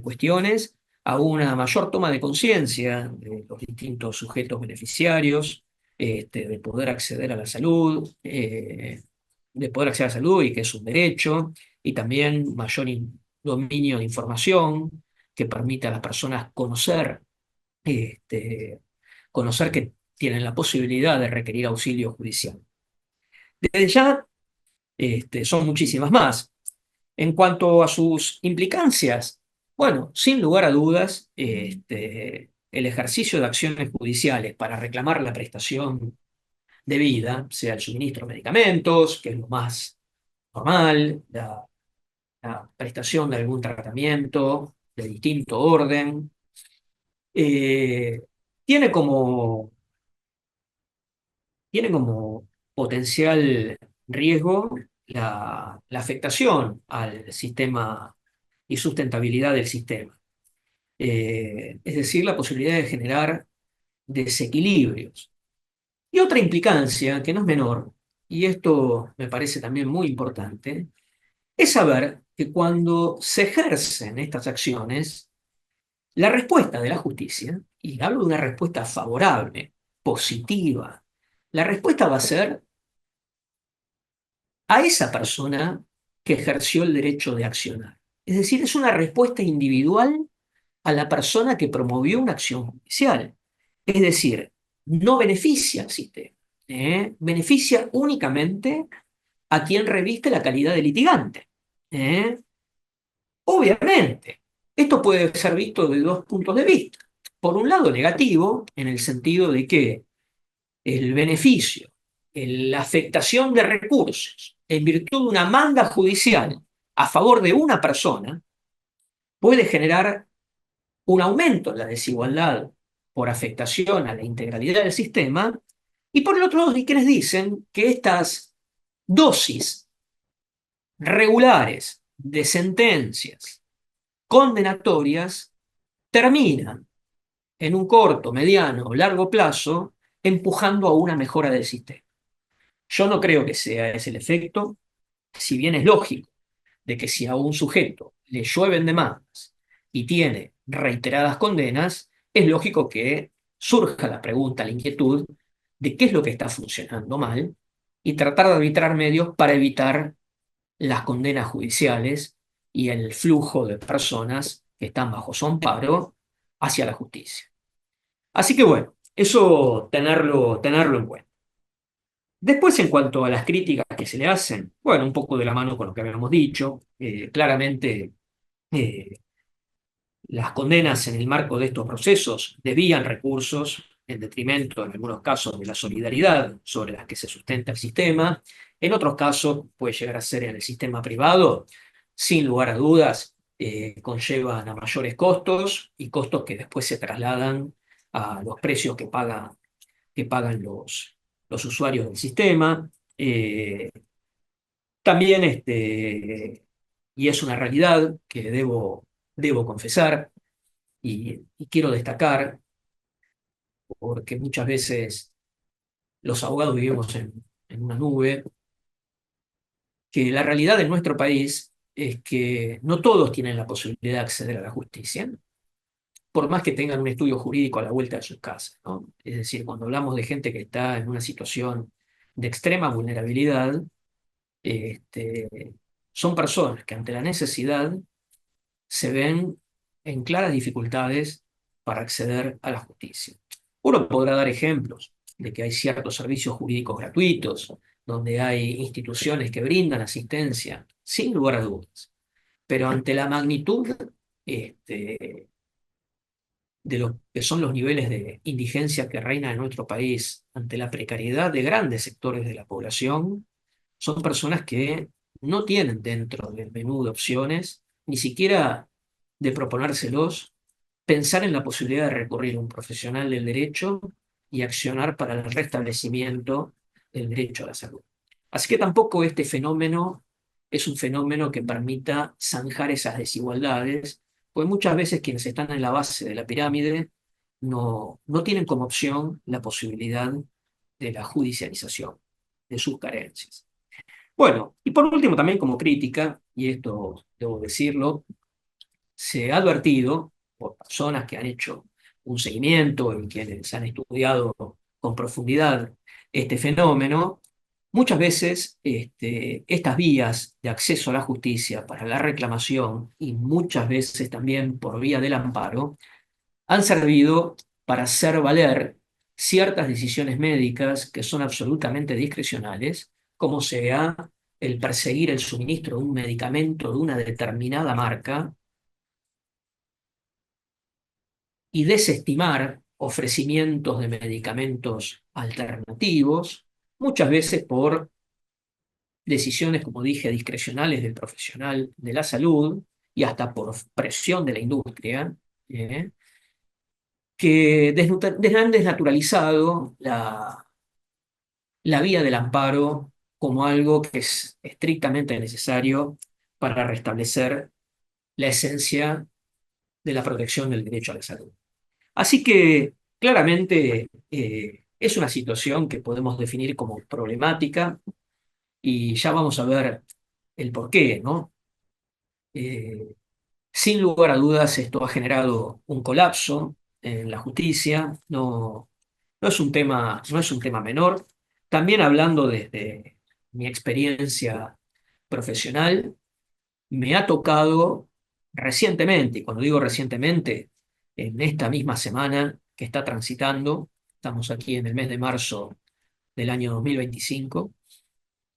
cuestiones, a una mayor toma de conciencia de los distintos sujetos beneficiarios, de poder acceder a la salud, y que es un derecho, y también mayor dominio de información que permite a las personas este, conocer que tienen la posibilidad de requerir auxilio judicial. Desde ya, son muchísimas más. En cuanto a sus implicancias, bueno, sin lugar a dudas, el ejercicio de acciones judiciales para reclamar la prestación debida, sea el suministro de medicamentos, que es lo más normal, la prestación de algún tratamiento de distinto orden, eh, tiene como, tiene como potencial riesgo la afectación al sistema y sustentabilidad del sistema. Es decir, la posibilidad de generar desequilibrios. Y otra implicancia, que no es menor, y esto me parece también muy importante, es saber que cuando se ejercen estas acciones, la respuesta de la justicia, y hablo de una respuesta favorable, positiva, la respuesta va a ser a esa persona que ejerció el derecho de accionar. Es decir, es una respuesta individual a la persona que promovió una acción judicial. Es decir, no beneficia al sistema, beneficia únicamente a quien reviste la calidad de litigante. ¿eh? Obviamente, esto puede ser visto de dos puntos de vista. Por un lado, negativo, en el sentido de que el beneficio, la afectación de recursos en virtud de una manda judicial a favor de una persona puede generar un aumento en la desigualdad por afectación a la integralidad del sistema, y por el otro lado hay quienes dicen que estas dosis regulares de sentencias condenatorias terminan en un corto, mediano o largo plazo empujando a una mejora del sistema. Yo no creo que sea ese el efecto, si bien es lógico de que si a un sujeto le llueven demandas y tiene reiteradas condenas, es lógico que surja la pregunta, la inquietud de qué es lo que está funcionando mal y tratar de arbitrar medios para evitar las condenas judiciales y el flujo de personas que están bajo su amparo hacia la justicia. Así que bueno, eso tenerlo en cuenta. Después, en cuanto a las críticas que se le hacen, bueno, un poco de la mano con lo que habíamos dicho, claramente eh, las condenas en el marco de estos procesos desvían recursos en detrimento, en algunos casos, de la solidaridad sobre las que se sustenta el sistema. En otros casos, puede llegar a ser en el sistema privado, sin lugar a dudas, conllevan a mayores costos y costos que después se trasladan a los precios que pagan los usuarios del sistema. Eh, También, y es una realidad que debo confesar y quiero destacar, porque muchas veces los abogados vivimos en una nube, que la realidad en nuestro país es que no todos tienen la posibilidad de acceder a la justicia, por más que tengan un estudio jurídico a la vuelta de sus casas, ¿no? Es decir, cuando hablamos de gente que está en una situación de extrema vulnerabilidad, este, son personas que ante la necesidad se ven en claras dificultades para acceder a la justicia. Uno podrá dar ejemplos de que hay ciertos servicios jurídicos gratuitos, donde hay instituciones que brindan asistencia, sin lugar a dudas, pero ante la magnitud este, de lo que son los niveles de indigencia que reina en nuestro país, ante la precariedad de grandes sectores de la población, son personas que no tienen dentro del menú de opciones, ni siquiera de proponérselos, pensar en la posibilidad de recurrir a un profesional del derecho y accionar para el restablecimiento del derecho a la salud. Así que tampoco este fenómeno es un fenómeno que permita zanjar esas desigualdades, pues muchas veces quienes están en la base de la pirámide no tienen como opción la posibilidad de la judicialización de sus carencias. Bueno, y por último también como crítica, y esto debo decirlo, se ha advertido por personas que han hecho un seguimiento y quienes han estudiado con profundidad este fenómeno, muchas veces estas vías de acceso a la justicia para la reclamación y muchas veces también por vía del amparo han servido para hacer valer ciertas decisiones médicas que son absolutamente discrecionales, como sea el perseguir el suministro de un medicamento de una determinada marca y desestimar ofrecimientos de medicamentos alternativos, muchas veces por decisiones, como dije, discrecionales del profesional de la salud y hasta por presión de la industria, ¿eh? Que han desnaturalizado la vía del amparo como algo que es estrictamente necesario para restablecer la esencia de la protección del derecho a la salud. Así que claramente es una situación que podemos definir como problemática y ya vamos a ver el porqué, ¿no? Eh, Sin lugar a dudas, esto ha generado un colapso en la justicia, no es un tema menor. También hablando desde mi experiencia profesional, me ha tocado recientemente, y cuando digo recientemente, en esta misma semana que está transitando, estamos aquí en el mes de marzo del año 2025,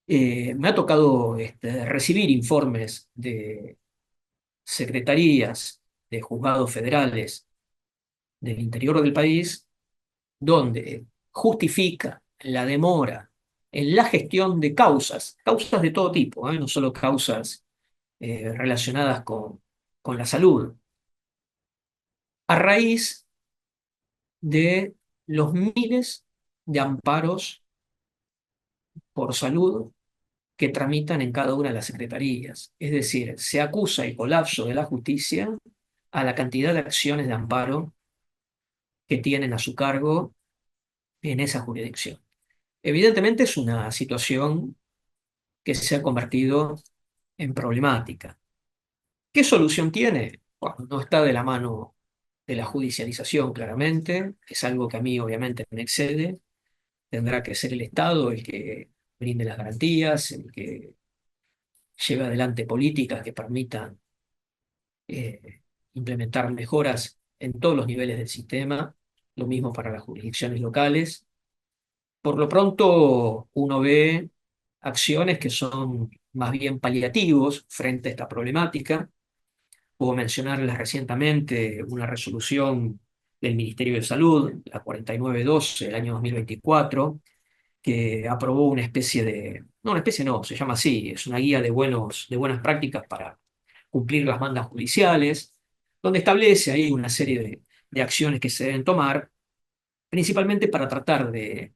me ha tocado recibir informes de secretarías de juzgados federales del interior del país, donde justifica la demora en la gestión de causas de todo tipo, no solo causas relacionadas con la salud, a raíz de los miles de amparos por salud que tramitan en cada una de las secretarías. Es decir, se acusa el colapso de la justicia a la cantidad de acciones de amparo que tienen a su cargo en esa jurisdicción. Evidentemente es una situación que se ha convertido en problemática. ¿Qué solución tiene? Bueno, no está de la mano de la judicialización, claramente. Es algo que a mí obviamente me excede. Tendrá que ser el Estado el que brinde las garantías, el que lleve adelante políticas que permitan eh, implementar mejoras en todos los niveles del sistema, lo mismo para las jurisdicciones locales. Por lo pronto, uno ve acciones que son más bien paliativos frente a esta problemática. Puedo mencionarles recientemente una resolución del Ministerio de Salud, la 4912 del año 2024, que aprobó una especie de, no, una especie no, se llama así, es una guía de buenas prácticas para cumplir las mandas judiciales, donde establece ahí una serie de acciones que se deben tomar, principalmente para tratar de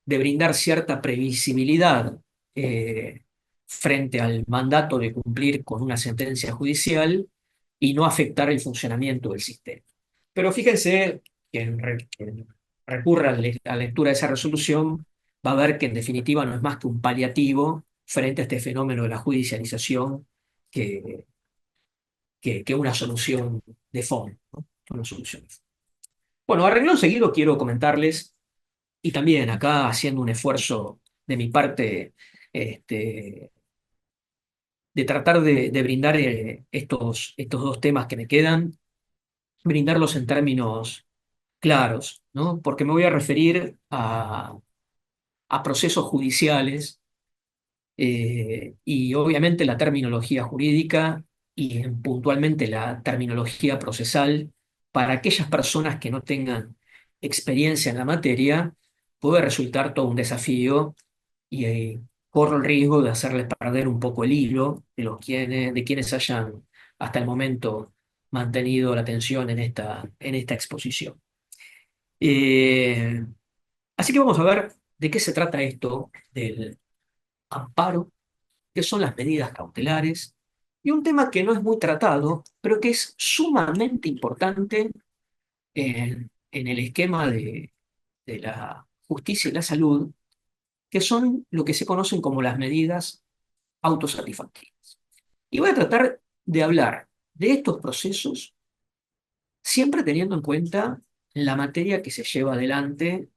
brindar cierta previsibilidad eh, frente al mandato de cumplir con una sentencia judicial y no afectar el funcionamiento del sistema. Pero fíjense, quien recurra a la lectura de esa resolución va a ver que en definitiva no es más que un paliativo frente a este fenómeno de la judicialización que, que una solución de fondo, ¿no? Una solución de fondo. Bueno, a renglón seguido quiero comentarles, y también acá haciendo un esfuerzo de mi parte, este, de tratar de brindar estos dos temas que me quedan, brindarlos en términos claros, ¿no? Porque me voy a referir a procesos judiciales y obviamente la terminología jurídica y puntualmente la terminología procesal para aquellas personas que no tengan experiencia en la materia puede resultar todo un desafío y corro el riesgo de hacerles perder un poco el hilo de quienes hayan hasta el momento mantenido la atención en esta exposición. Eh, Así que vamos a ver de qué se trata esto del amparo, qué son las medidas cautelares, y un tema que no es muy tratado, pero que es sumamente importante en el esquema de la justicia y la salud, que son lo que se conocen como las medidas autosatisfactorias. Y voy a tratar de hablar de estos procesos siempre teniendo en cuenta la materia que se lleva adelante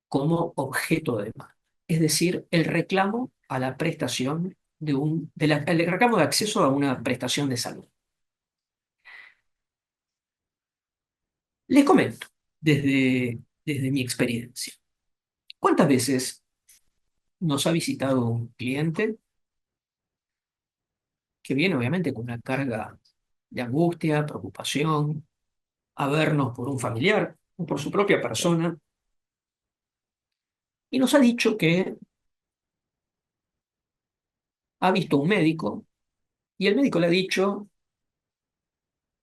como objeto de demanda, es decir, el reclamo a la prestación el reclamo de acceso a una prestación de salud. Les comento desde mi experiencia. ¿Cuántas veces nos ha visitado un cliente que viene obviamente con una carga de angustia, preocupación, a vernos por un familiar o por su propia persona, y nos ha dicho que ha visto un médico y el médico le ha dicho,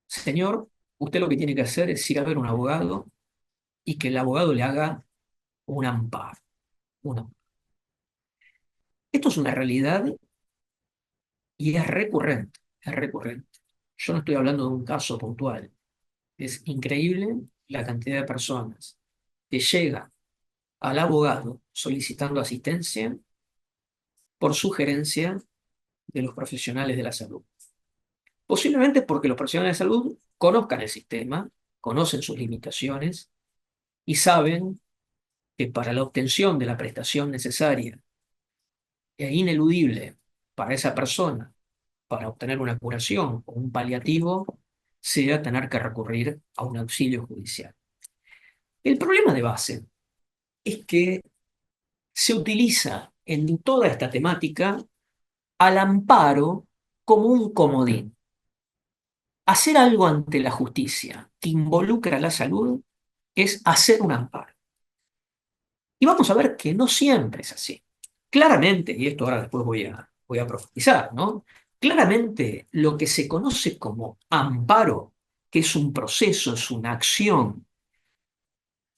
señor, usted lo que tiene que hacer es ir a ver un abogado y que el abogado le haga un amparo. un amparo. Esto es una realidad y es recurrente, es recurrente. Yo no estoy hablando de un caso puntual. Es increíble la cantidad de personas que llegan al abogado solicitando asistencia por sugerencia de los profesionales de la salud. Posiblemente porque los profesionales de salud conozcan el sistema, conocen sus limitaciones y saben que para la obtención de la prestación necesaria e ineludible para esa persona, para obtener una curación o un paliativo, sea tener que recurrir a un auxilio judicial. El problema de base es que se utiliza en toda esta temática al amparo como un comodín. Hacer algo ante la justicia que involucra la salud es hacer un amparo. Y vamos a ver que no siempre es así. Claramente, y esto ahora después voy a profundizar, ¿no? Claramente lo que se conoce como amparo, que es un proceso, es una acción,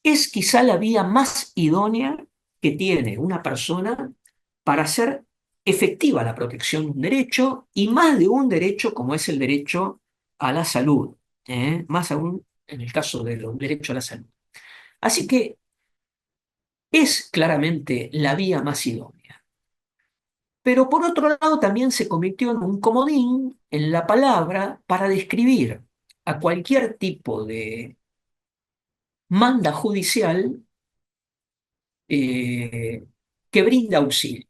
es quizá la vía más idónea que tiene una persona para hacer efectiva la protección de un derecho y más de un derecho como es el derecho a la salud, ¿eh? Más aún en el caso del derecho a la salud. Así que es claramente la vía más idónea. Pero por otro lado también se convirtió en un comodín en la palabra para describir a cualquier tipo de manda judicial eh, que brinda auxilio.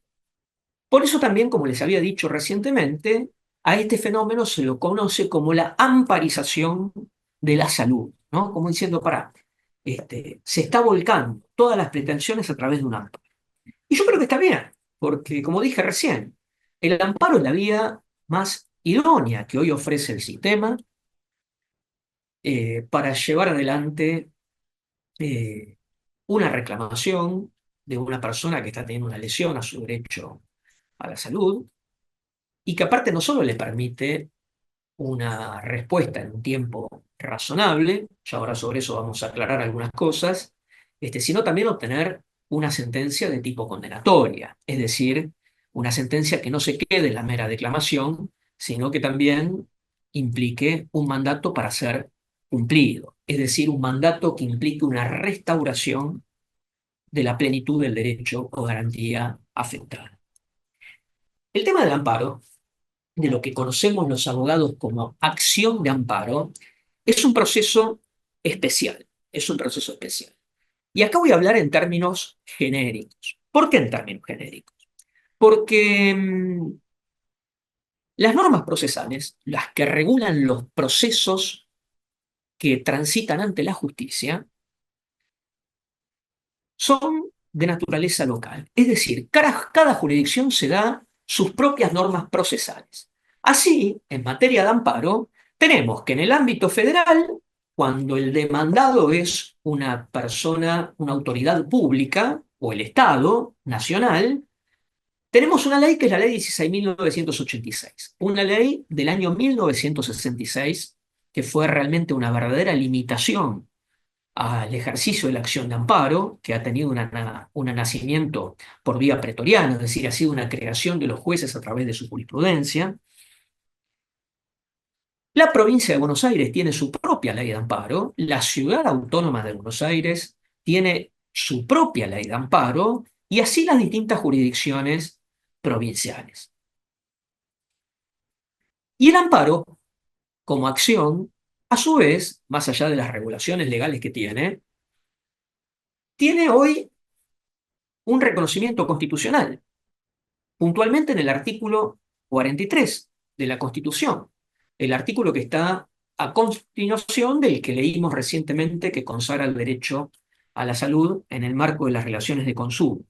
Por eso también, como les había dicho recientemente, a este fenómeno se lo conoce como la amparización de la salud, ¿no? Como diciendo, se está volcando todas las pretensiones a través de un amparo. Y yo creo que está bien, porque como dije recién, el amparo es la vía más idónea que hoy ofrece el sistema para llevar adelante eh, una reclamación de una persona que está teniendo una lesión a su derecho a la salud y que aparte no solo le permite una respuesta en un tiempo razonable, ya ahora sobre eso vamos a aclarar algunas cosas, sino también obtener una sentencia de tipo condenatoria, es decir, una sentencia que no se quede en la mera declamación, sino que también implique un mandato para ser cumplido, es decir, un mandato que implique una restauración de la plenitud del derecho o garantía afectada. El tema del amparo, de lo que conocemos los abogados como acción de amparo, es un proceso especial, es un proceso especial. Y acá voy a hablar en términos genéricos. ¿Por qué en términos genéricos? Porque las normas procesales, las que regulan los procesos que transitan ante la justicia, son de naturaleza local. Es decir, cada jurisdicción se da sus propias normas procesales. Así, en materia de amparo, tenemos que en el ámbito federal, cuando el demandado es una persona, una autoridad pública o el Estado nacional, tenemos una ley que es la ley 16.986, una ley del año 1966 que fue realmente una verdadera limitación al ejercicio de la acción de amparo, que ha tenido un nacimiento por vía pretoriana, es decir, ha sido una creación de los jueces a través de su jurisprudencia. La provincia de Buenos Aires tiene su propia ley de amparo, la ciudad autónoma de Buenos Aires tiene su propia ley de amparo, y así las distintas jurisdicciones provinciales. Y el amparo, como acción, a su vez, más allá de las regulaciones legales que tiene hoy un reconocimiento constitucional, puntualmente en el artículo 43 de la Constitución, el artículo que está a continuación del que leímos recientemente que consagra el derecho a la salud en el marco de las relaciones de consumo.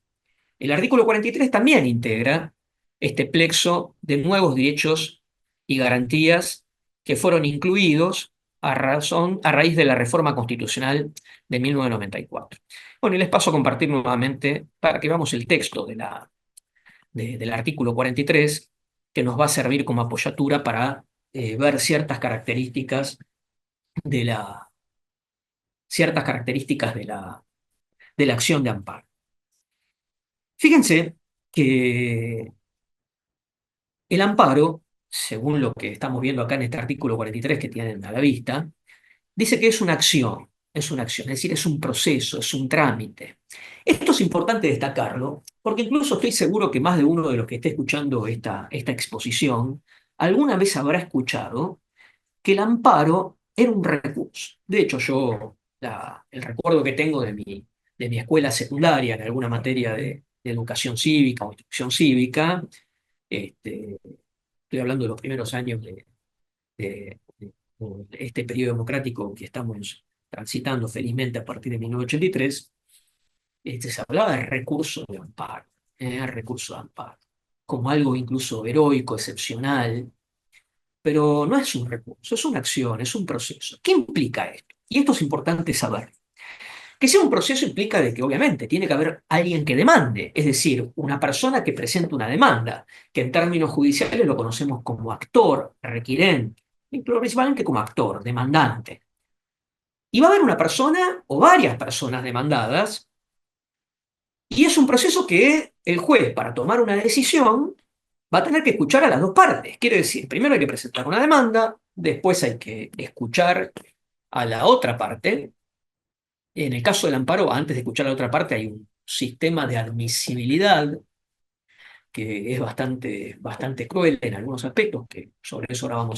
El artículo 43 también integra este plexo de nuevos derechos y garantías que fueron incluidos a raíz de la reforma constitucional de 1994. Bueno, y les paso a compartir nuevamente para que veamos el texto del artículo 43, que nos va a servir como apoyatura para ver de la, ciertas características de la acción de amparo. Fíjense que el amparo, según lo que estamos viendo acá en este artículo 43 que tienen a la vista, dice que es una acción, es decir, es un proceso, es un trámite. Esto es importante destacarlo, porque incluso estoy seguro que más de uno de los que esté escuchando esta exposición alguna vez habrá escuchado que el amparo era un recurso. De hecho, el recuerdo que tengo de mi escuela secundaria en alguna materia de educación cívica o instrucción cívica, este, estoy hablando de los primeros años de este periodo democrático que estamos transitando felizmente a partir de 1983, se hablaba de recurso de amparo, como algo incluso heroico, excepcional, pero no es un recurso, es una acción, es un proceso. ¿Qué implica esto? Y esto es importante saber. Que sea un proceso implica de que obviamente tiene que haber alguien que demande, es decir, una persona que presente una demanda, que en términos judiciales lo conocemos como actor, requirente, pero principalmente como actor, demandante. Y va a haber una persona o varias personas demandadas, y es un proceso que el juez, para tomar una decisión, va a tener que escuchar a las dos partes. Quiere decir, primero hay que presentar una demanda, después hay que escuchar a la otra parte. En el caso del amparo, antes de escuchar a la otra parte, hay sistema de admisibilidad que es bastante cruel en algunos aspectos, que sobre eso ahora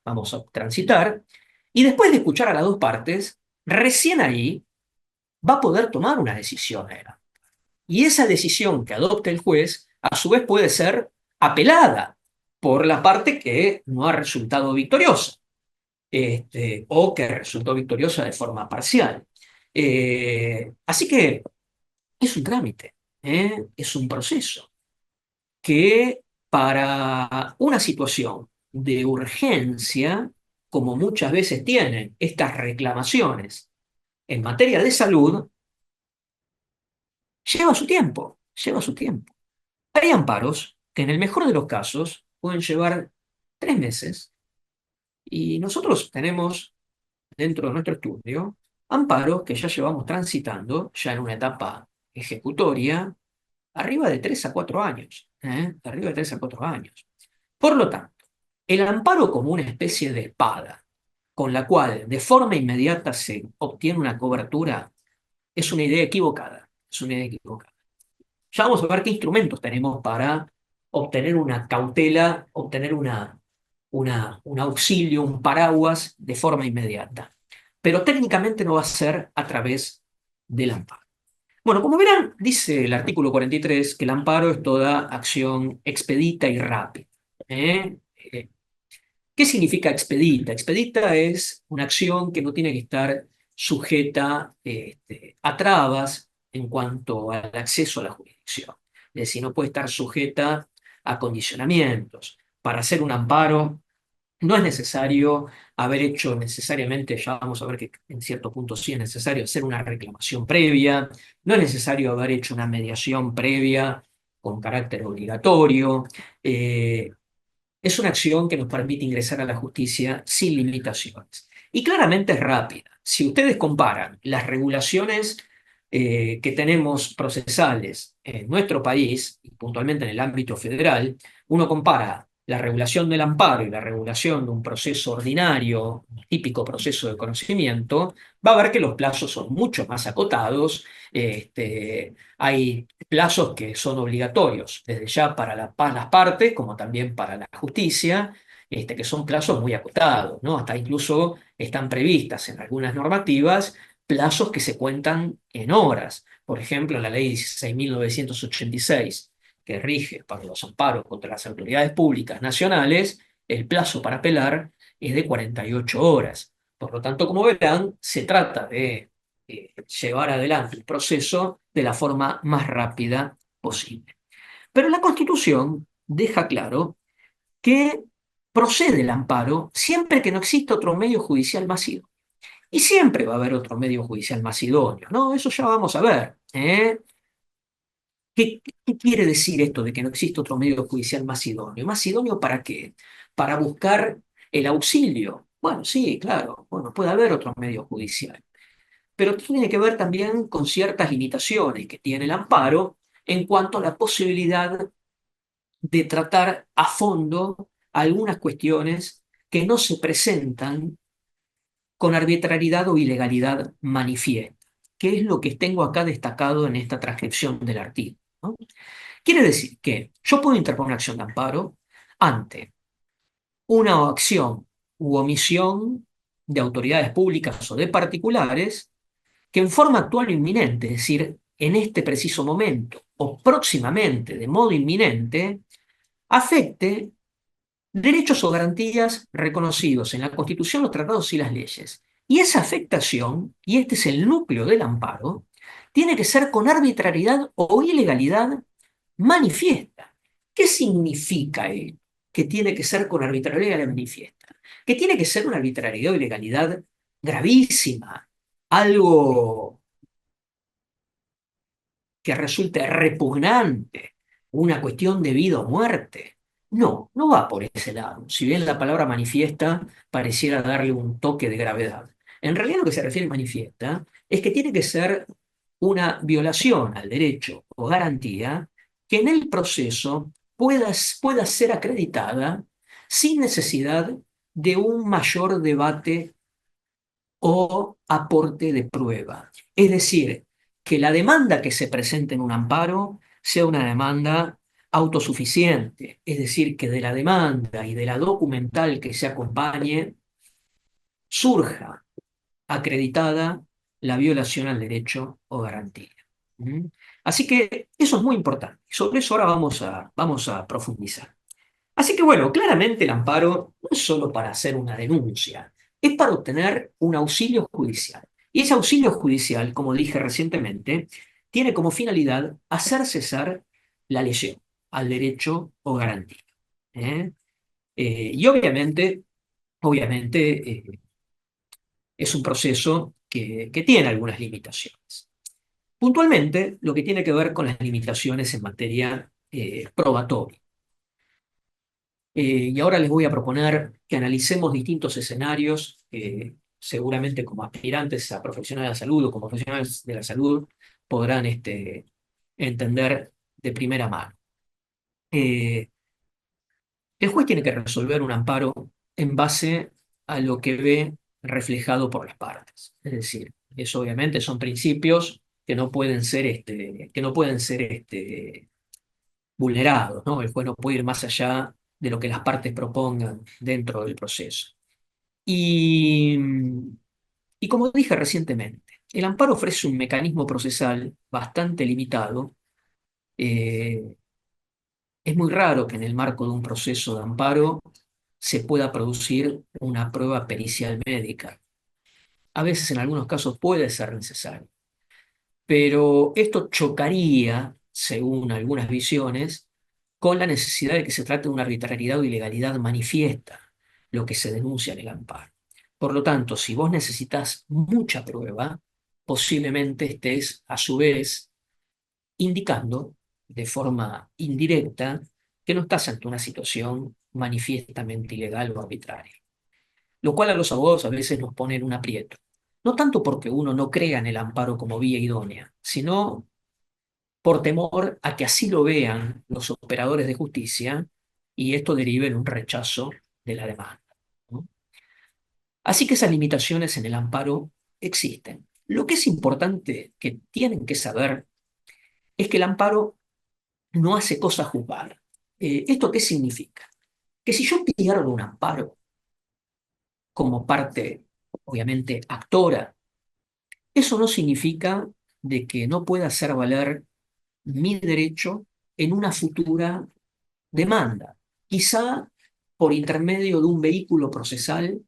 vamos a transitar. Y después de escuchar a las dos partes, recién ahí va a poder tomar una decisión él. Y esa decisión que adopte el juez, a su vez puede ser apelada por la parte que no ha resultado victoriosa, o que resultó victoriosa de forma parcial. Así que es un trámite, es un proceso que para una situación de urgencia, como muchas veces tienen estas reclamaciones en materia de salud, lleva su tiempo, lleva su tiempo. Hay amparos que en el mejor de los casos pueden llevar 3 meses y nosotros tenemos dentro de nuestro estudio amparos que ya llevamos transitando, ya en una etapa ejecutoria, arriba de 3 a 4 años, arriba de 3 a 4 años. Por lo tanto, el amparo como una especie de espada con la cual de forma inmediata se obtiene una cobertura es una idea equivocada, es una idea equivocada. Ya vamos a ver qué instrumentos tenemos para obtener una cautela, obtener un auxilio, un paraguas de forma inmediata. Pero técnicamente no va a ser a través del amparo. Bueno, como verán, dice el artículo 43 que el amparo es toda acción expedita y rápida. ¿eh? ¿Qué significa expedita? Expedita es una acción que no tiene que estar sujeta a trabas en cuanto al acceso a la jurisdicción. Es decir, no puede estar sujeta a condicionamientos. Para hacer un amparo no es necesario haber hecho necesariamente, ya vamos a ver que en cierto punto sí es necesario hacer una reclamación previa, no es necesario haber hecho una mediación previa con carácter obligatorio. Es una acción que nos permite ingresar a la justicia sin limitaciones. Y claramente es rápida. Si ustedes comparan las regulaciones que tenemos procesales en nuestro país, y puntualmente en el ámbito federal, uno compara la regulación del amparo y la regulación de un proceso ordinario, un típico proceso de conocimiento, va a ver que los plazos son mucho más acotados. Hay plazos que son obligatorios, desde ya para las partes, como también para la justicia, que son plazos muy acotados, ¿no? Hasta incluso están previstas en algunas normativas plazos que se cuentan en horas. Por ejemplo, la ley 16.986, que rige para los amparos contra las autoridades públicas nacionales, el plazo para apelar es de 48 horas. Por lo tanto, como verán, se trata de llevar adelante el proceso de la forma más rápida posible. Pero la Constitución deja claro que procede el amparo siempre que no exista otro medio judicial más idóneo. Y siempre va a haber otro medio judicial más idóneo, ¿no? Eso ya vamos a ver. ¿Qué quiere decir esto de que no existe otro medio judicial más idóneo? ¿Más idóneo para qué? Para buscar el auxilio. Bueno, sí, claro, bueno, puede haber otro medio judicial, pero tiene que ver también con ciertas limitaciones que tiene el amparo en cuanto a la posibilidad de tratar a fondo algunas cuestiones que no se presentan con arbitrariedad o ilegalidad manifiesta, que es lo que tengo acá destacado en esta transcripción del artículo, ¿no? Quiere decir que yo puedo interponer una acción de amparo ante una acción u omisión de autoridades públicas o de particulares que en forma actual o inminente, es decir, en este preciso momento o próximamente de modo inminente, afecte derechos o garantías reconocidos en la Constitución, los tratados y las leyes. Y esa afectación, y este es el núcleo del amparo, tiene que ser con arbitrariedad o ilegalidad manifiesta. ¿Qué significa que tiene que ser con arbitrariedad manifiesta? Que tiene que ser una arbitrariedad o ilegalidad gravísima, algo que resulte repugnante, una cuestión de vida o muerte. No, no va por ese lado. Si bien la palabra manifiesta pareciera darle un toque de gravedad. En realidad lo que se refiere a manifiesta es que tiene que ser una violación al derecho o garantía que en el proceso pueda ser acreditada sin necesidad de un mayor debate o aporte de prueba. Es decir, que la demanda que se presente en un amparo sea una demanda autosuficiente, es decir, que de la demanda y de la documental que se acompañe surja acreditada la violación al derecho o garantía. ¿Mm? Así que eso es muy importante. Sobre eso ahora vamos a profundizar. Así que bueno, claramente el amparo no es solo para hacer una denuncia, es para obtener un auxilio judicial. Y ese auxilio judicial, como dije recientemente, tiene como finalidad hacer cesar la lesión al derecho o garantía. ¿Eh? Y obviamente, es un proceso que tiene algunas limitaciones. Puntualmente, lo que tiene que ver con las limitaciones en materia probatoria. Y ahora les voy a proponer que analicemos distintos escenarios, seguramente como aspirantes a profesionales de la salud o como profesionales de la salud podrán entender de primera mano. Eh, el juez tiene que resolver un amparo en base a lo que ve reflejado por las partes. Es decir, eso obviamente son principios que no pueden ser, vulnerados, ¿no? El juez no puede ir más allá de lo que las partes propongan dentro del proceso. Y, y como dije recientemente, el amparo ofrece un mecanismo procesal bastante limitado. Eh, es muy raro que en el marco de un proceso de amparo se pueda producir una prueba pericial médica. A veces en algunos casos puede ser necesario, pero esto chocaría, según algunas visiones, con la necesidad de que se trate de una arbitrariedad o ilegalidad manifiesta, lo que se denuncia en el amparo. Por lo tanto, si vos necesitas mucha prueba, posiblemente estés a su vez indicando de forma indirecta que no estás ante una situación manifiestamente ilegal o arbitraria, lo cual a los abogados a veces nos pone en un aprieto. No tanto porque uno no crea en el amparo como vía idónea, sino por temor a que así lo vean los operadores de justicia y esto derive en un rechazo de la demanda, ¿no? Así que esas limitaciones en el amparo existen. Lo que es importante que tienen que saber es que el amparo no hace cosa juzgar. ¿Esto qué significa? Que si yo pierdo un amparo como parte, obviamente, actora, eso no significa de que no pueda hacer valer mi derecho en una futura demanda, quizá por intermedio de un vehículo procesal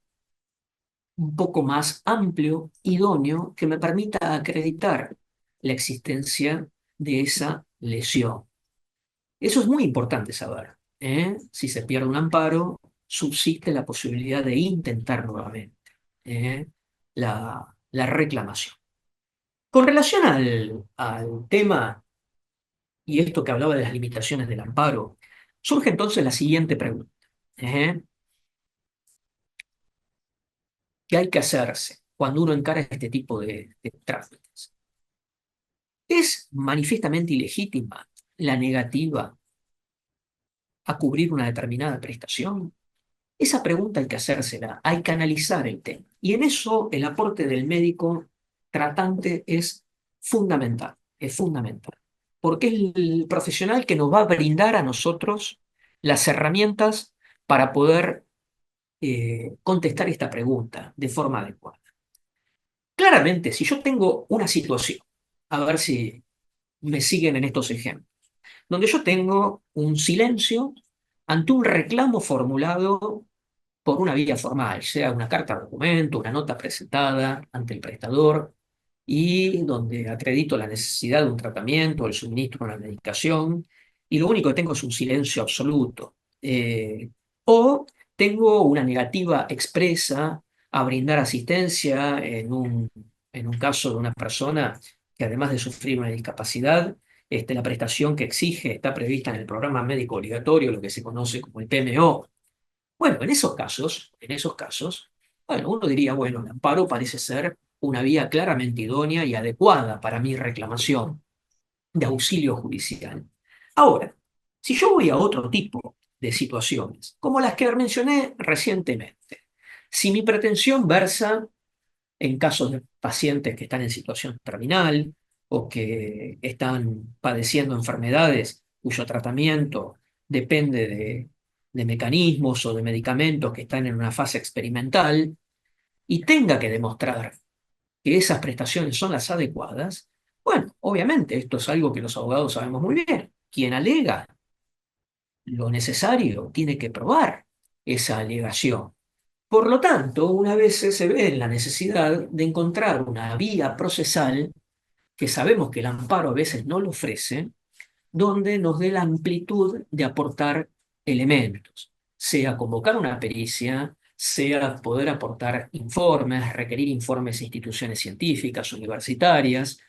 un poco más amplio, idóneo, que me permita acreditar la existencia de esa lesión. Eso es muy importante saber, ¿eh? Si se pierde un amparo, subsiste la posibilidad de intentar nuevamente, ¿eh? La reclamación. Con relación al tema y esto que hablaba de las limitaciones del amparo, surge entonces la siguiente pregunta. ¿Eh? ¿Qué hay que hacerse cuando uno encara este tipo de trámites? ¿Es manifiestamente ilegítima la negativa a cubrir una determinada prestación? Esa pregunta hay que hacérsela, hay que analizar el tema. Y en eso el aporte del médico tratante es fundamental, porque es el profesional que nos va a brindar a nosotros las herramientas para poder contestar esta pregunta de forma adecuada. Claramente, si yo tengo una situación, a ver si me siguen en estos ejemplos, donde yo tengo un silencio ante un reclamo formulado por una vía formal, sea una carta de documento, una nota presentada ante el prestador y donde acredito la necesidad de un tratamiento, el suministro de una medicación, y lo único que tengo es un silencio absoluto. O tengo una negativa expresa a brindar asistencia en un caso de una persona que además de sufrir una discapacidad, la prestación que exige está prevista en el programa médico obligatorio, lo que se conoce como el PMO. Bueno, en esos casos, bueno, uno diría, bueno, el amparo parece ser una vía claramente idónea y adecuada para mi reclamación de auxilio judicial. Ahora, si yo voy a otro tipo de situaciones, como las que mencioné recientemente, si mi pretensión versa en casos de pacientes que están en situación terminal o que están padeciendo enfermedades cuyo tratamiento depende de mecanismos o de medicamentos que están en una fase experimental y tenga que demostrar que esas prestaciones son las adecuadas, bueno, obviamente esto es algo que los abogados sabemos muy bien. Quien alega lo necesario tiene que probar esa alegación. Por lo tanto, una vez se ve en la necesidad de encontrar una vía procesal que sabemos que el amparo a veces no lo ofrece, donde nos dé la amplitud de aportar elementos, sea convocar una pericia, sea poder aportar informes, requerir informes de instituciones científicas, universitarias.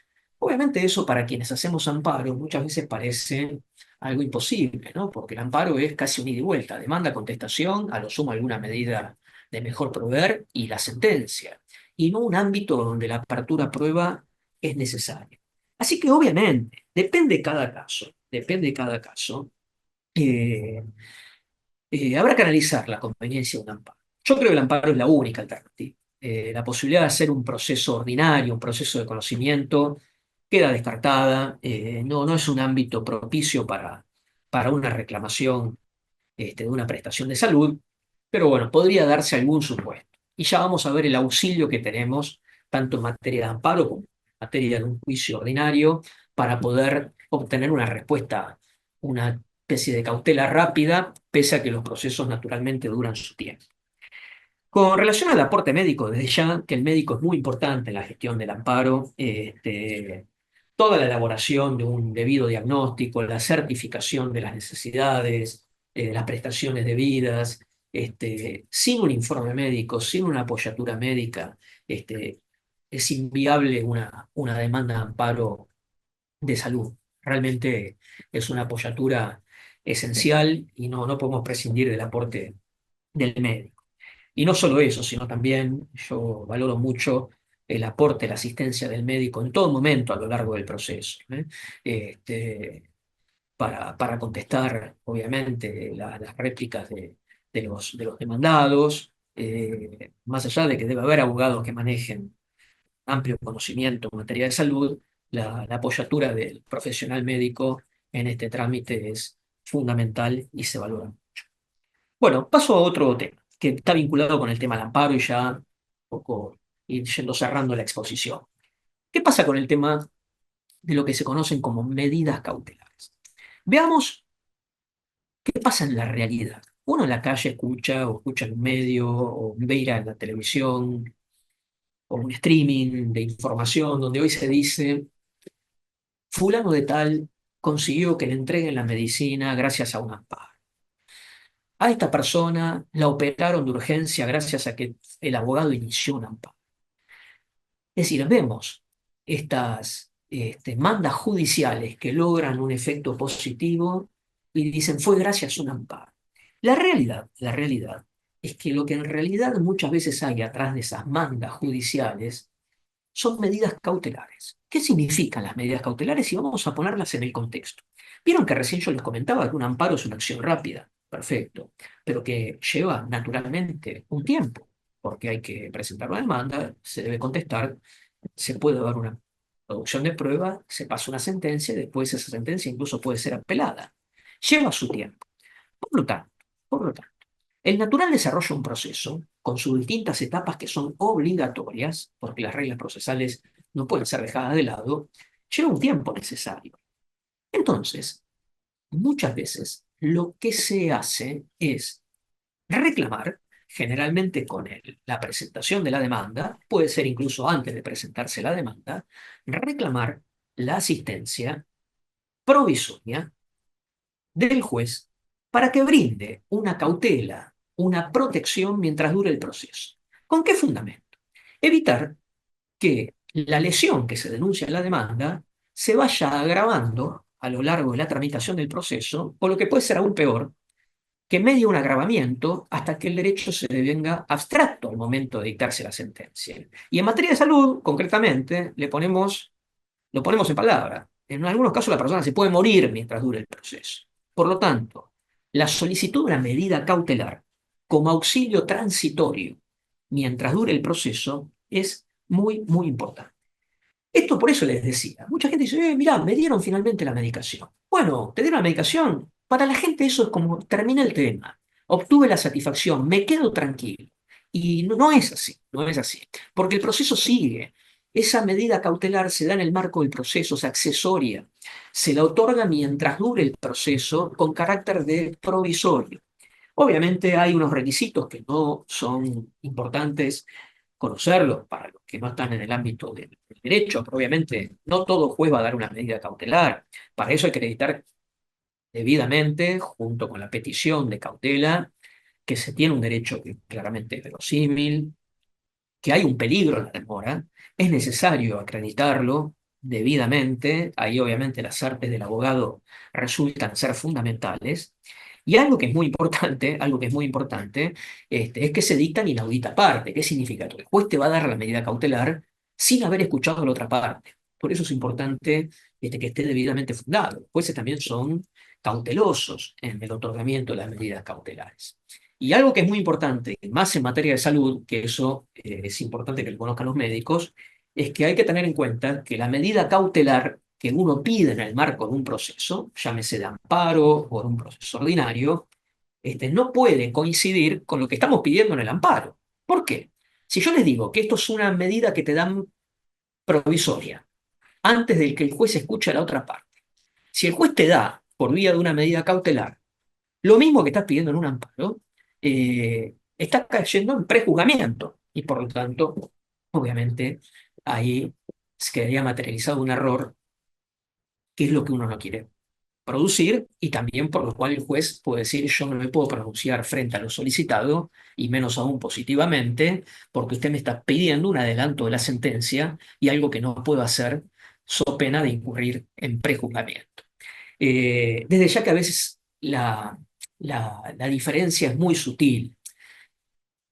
Obviamente eso para quienes hacemos amparo muchas veces parece algo imposible, ¿no? Porque el amparo es casi un ida y vuelta, demanda, contestación, a lo sumo alguna medida de mejor proveer y la sentencia, y no un ámbito donde la apertura a prueba es necesaria. Así que obviamente, depende de cada caso, eh, habrá que analizar la conveniencia de un amparo. Yo creo que el amparo es la única alternativa. La posibilidad de hacer un proceso ordinario, un proceso de conocimiento, queda descartada. No es un ámbito propicio para una reclamación de una prestación de salud, pero bueno, podría darse algún supuesto. Y ya vamos a ver el auxilio que tenemos, tanto en materia de amparo como en materia de un juicio ordinario, para poder obtener una respuesta, una especie de cautela rápida, pese a que los procesos naturalmente duran su tiempo. Con relación al aporte médico, desde ya que el médico es muy importante en la gestión del amparo, toda la elaboración de un debido diagnóstico, la certificación de las necesidades, las prestaciones debidas, sin un informe médico, sin una apoyatura médica, es inviable una demanda de amparo de salud. Realmente es una apoyatura esencial y no podemos prescindir del aporte del médico. Y no solo eso, sino también yo valoro mucho el aporte, la asistencia del médico en todo momento a lo largo del proceso, ¿eh? Este, para contestar, obviamente, las réplicas de los demandados, más allá de que debe haber abogados que manejen amplio conocimiento en materia de salud, la apoyatura del profesional médico en este trámite es fundamental y se valora. Bueno, paso a otro tema que está vinculado con el tema del amparo y ya un poco ir yendo cerrando la exposición. ¿Qué pasa con el tema de lo que se conocen como medidas cautelares? Veamos qué pasa en la realidad. Uno en la calle escucha o escucha en un medio o ve ir a la televisión o un streaming de información donde hoy se dice fulano de tal consiguió que le entreguen la medicina gracias a un amparo. A esta persona la operaron de urgencia gracias a que el abogado inició un amparo. Es decir, vemos estas mandas judiciales que logran un efecto positivo y dicen fue gracias a un amparo. La realidad es que lo que en realidad muchas veces hay atrás de esas mandas judiciales son medidas cautelares. ¿Qué significan las medidas cautelares? Y vamos a ponerlas en el contexto. Vieron que recién yo les comentaba que un amparo es una acción rápida, perfecto, pero que lleva naturalmente un tiempo, porque hay que presentar una demanda, se debe contestar, se puede dar una producción de prueba, se pasa una sentencia y después esa sentencia incluso puede ser apelada. Lleva su tiempo. Por lo tanto, por lo tanto, el natural desarrolla un proceso con sus distintas etapas que son obligatorias, porque las reglas procesales no pueden ser dejadas de lado, lleva un tiempo necesario. Entonces, muchas veces lo que se hace es reclamar, generalmente con la presentación de la demanda, puede ser incluso antes de presentarse la demanda, reclamar la asistencia provisoria del juez para que brinde una cautela, una protección mientras dure el proceso. ¿Con qué fundamento? Evitar que la lesión que se denuncia en la demanda se vaya agravando a lo largo de la tramitación del proceso, o lo que puede ser aún peor, que medie un agravamiento hasta que el derecho se devenga abstracto al momento de dictarse la sentencia. Y en materia de salud, concretamente, lo ponemos en palabra. En algunos casos la persona se puede morir mientras dure el proceso. Por lo tanto, la solicitud de una medida cautelar como auxilio transitorio mientras dure el proceso es muy, muy importante. Esto por eso les decía. Mucha gente dice, mirá, me dieron finalmente la medicación. Bueno, te dieron la medicación. Para la gente eso es como, termina el tema. Obtuve la satisfacción, me quedo tranquilo. Y no, no es así, no es así. Porque el proceso sigue. Esa medida cautelar se da en el marco del proceso, es accesoria. Se la otorga mientras dure el proceso con carácter de provisorio. Obviamente hay unos requisitos que no son importantes conocerlos para los que no están en el ámbito del derecho, pero obviamente no todo juez va a dar una medida cautelar. Para eso hay que acreditar debidamente, junto con la petición de cautela, que se tiene un derecho que claramente es verosímil, que hay un peligro en la demora, es necesario acreditarlo debidamente, ahí obviamente las artes del abogado resultan ser fundamentales, y algo que es muy importante, algo que es muy importante, es que se dictan inaudita parte. ¿Qué significa? Que el juez te va a dar la medida cautelar sin haber escuchado la otra parte. Por eso es importante que esté debidamente fundado. Los jueces también son cautelosos en el otorgamiento de las medidas cautelares. Y algo que es muy importante, más en materia de salud, que eso es importante que lo conozcan los médicos, es que hay que tener en cuenta que la medida cautelar que uno pide en el marco de un proceso, llámese de amparo o de un proceso ordinario, no puede coincidir con lo que estamos pidiendo en el amparo. ¿Por qué? Si yo les digo que esto es una medida que te dan provisoria, antes de que el juez escuche a la otra parte, si el juez te da, por vía de una medida cautelar, lo mismo que estás pidiendo en un amparo, estás cayendo en prejuzgamiento y por lo tanto, obviamente, ahí se quedaría materializado un error, que es lo que uno no quiere producir y también por lo cual el juez puede decir yo no me puedo pronunciar frente a lo solicitado y menos aún positivamente porque usted me está pidiendo un adelanto de la sentencia y algo que no puedo hacer so pena de incurrir en prejuzgamiento. Desde ya que a veces la diferencia es muy sutil.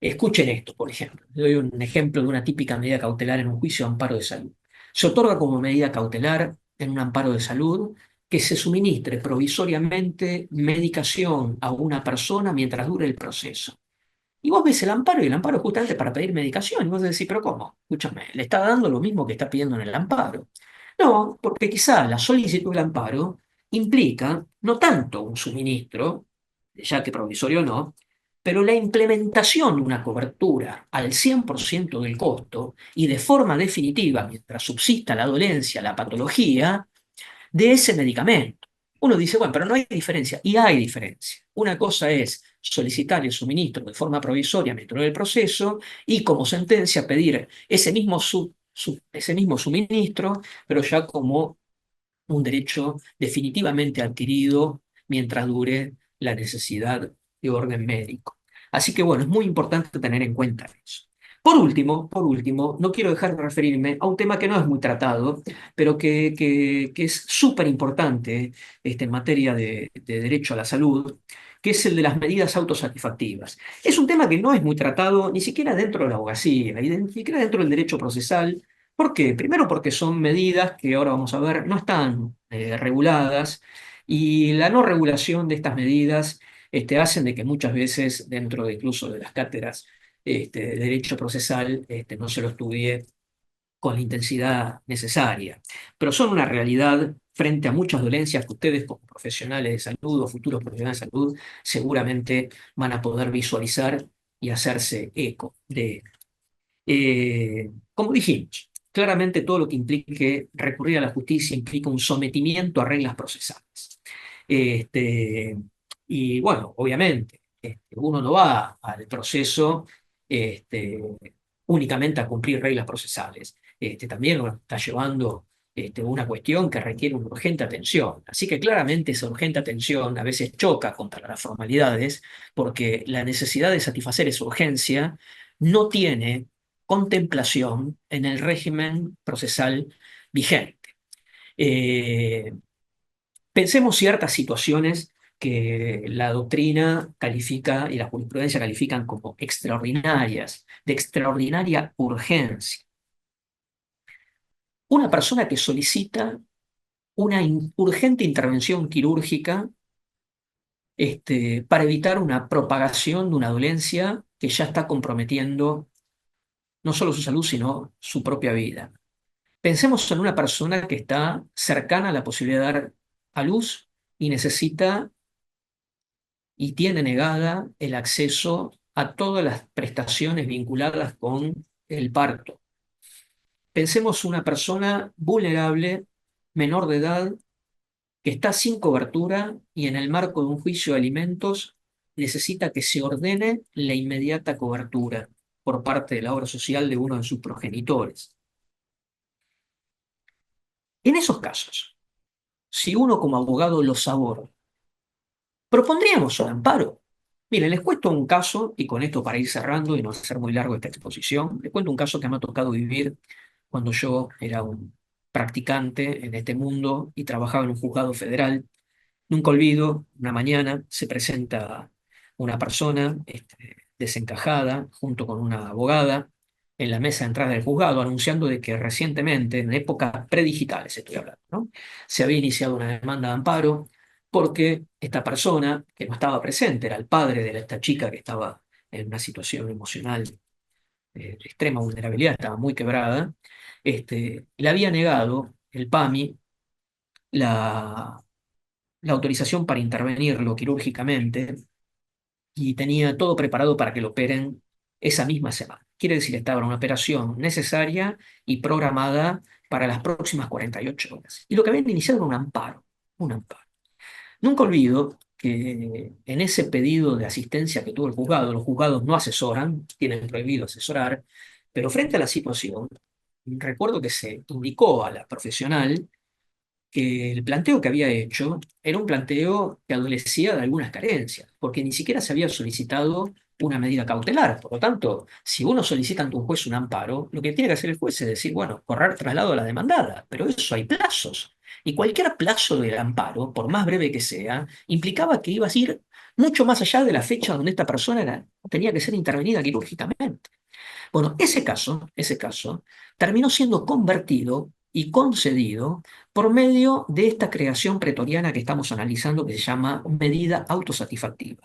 Escuchen esto, por ejemplo. Le doy un ejemplo de una típica medida cautelar en un juicio de amparo de salud. Se otorga como medida cautelar en un amparo de salud que se suministre provisoriamente medicación a una persona mientras dure el proceso. Y vos ves el amparo y el amparo es justamente para pedir medicación. Y vos decís, pero ¿cómo? Escúchame, le está dando lo mismo que está pidiendo en el amparo. No, porque quizá la solicitud del amparo implica no tanto un suministro, ya que provisorio no, pero la implementación de una cobertura al 100% del costo y de forma definitiva, mientras subsista la dolencia, la patología, de ese medicamento. Uno dice, bueno, pero no hay diferencia. Y hay diferencia. Una cosa es solicitar el suministro de forma provisoria mientras dure el proceso y como sentencia pedir ese mismo suministro, pero ya como un derecho definitivamente adquirido mientras dure la necesidad de orden médico. Así que bueno, es muy importante tener en cuenta eso. Por último, no quiero dejar de referirme a un tema que no es muy tratado, pero que es súper importante en materia de derecho a la salud, que es el de las medidas autosatisfactivas. Es un tema que no es muy tratado ni siquiera dentro de la abogacía, ni siquiera dentro del derecho procesal. ¿Por qué? Primero porque son medidas que ahora vamos a ver no están reguladas y la no regulación de estas medidas hacen de que muchas veces dentro de incluso de las cátedras de derecho procesal no se lo estudie con la intensidad necesaria. Pero son una realidad frente a muchas dolencias que ustedes como profesionales de salud o futuros profesionales de salud seguramente van a poder visualizar y hacerse eco de. Como dijimos, claramente todo lo que implique recurrir a la justicia implica un sometimiento a reglas procesales. Este, y bueno, obviamente, uno no va al proceso este, únicamente a cumplir reglas procesales. También uno está llevando una cuestión que requiere una urgente atención. Así que claramente esa urgente atención a veces choca contra las formalidades porque la necesidad de satisfacer esa urgencia no tiene contemplación en el régimen procesal vigente. Eh, Pensemos ciertas situaciones que la doctrina califica y la jurisprudencia califican como extraordinarias, de extraordinaria urgencia. Una persona que solicita una urgente intervención quirúrgica para evitar una propagación de una dolencia que ya está comprometiendo no solo su salud, sino su propia vida. Pensemos en una persona que está cercana a la posibilidad de dar a luz y necesita y tiene negada el acceso a todas las prestaciones vinculadas con el parto. Pensemos una persona vulnerable, menor de edad, que está sin cobertura y en el marco de un juicio de alimentos necesita que se ordene la inmediata cobertura por parte de la obra social de uno de sus progenitores. En esos casos, si uno como abogado los aborda, propondríamos un amparo. Miren, les cuento un caso, y con esto para ir cerrando y no hacer muy largo esta exposición, les cuento un caso que me ha tocado vivir cuando yo era un practicante en este mundo y trabajaba en un juzgado federal. Nunca olvido, una mañana se presenta una persona desencajada junto con una abogada en la mesa de entrada del juzgado anunciando de que recientemente, en épocas predigitales estoy hablando, ¿no? Se había iniciado una demanda de amparo porque esta persona que no estaba presente, era el padre de esta chica que estaba en una situación emocional de extrema vulnerabilidad, estaba muy quebrada, le había negado el PAMI la autorización para intervenirlo quirúrgicamente y tenía todo preparado para que lo operen esa misma semana. Quiere decir, estaba en una operación necesaria y programada para las próximas 48 horas. Y lo que habían iniciado era un amparo, un amparo. Nunca olvido que en ese pedido de asistencia que tuvo el juzgado, los juzgados no asesoran, tienen prohibido asesorar, pero frente a la situación, recuerdo que se indicó a la profesional que el planteo que había hecho era un planteo que adolecía de algunas carencias, porque ni siquiera se había solicitado una medida cautelar. Por lo tanto, si uno solicita ante un juez un amparo, lo que tiene que hacer el juez es decir, bueno, correr traslado a la demandada, pero eso hay plazos. Y cualquier plazo del amparo, por más breve que sea, implicaba que ibas a ir mucho más allá de la fecha donde esta persona tenía que ser intervenida quirúrgicamente. Bueno, ese caso terminó siendo convertido y concedido por medio de esta creación pretoriana que estamos analizando que se llama medida autosatisfactiva.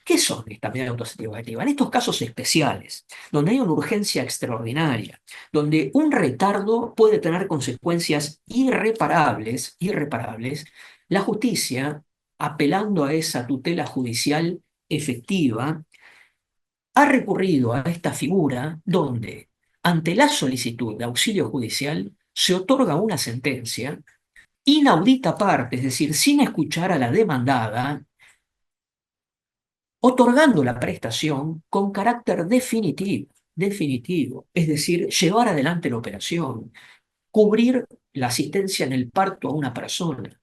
¿Qué son estas medidas autosatisfactivas? En estos casos especiales, donde hay una urgencia extraordinaria, donde un retardo puede tener consecuencias irreparables, la justicia, apelando a esa tutela judicial efectiva, ha recurrido a esta figura donde, ante la solicitud de auxilio judicial, se otorga una sentencia inaudita parte, es decir, sin escuchar a la demandada, otorgando la prestación con carácter definitivo, es decir, llevar adelante la operación, cubrir la asistencia en el parto a una persona,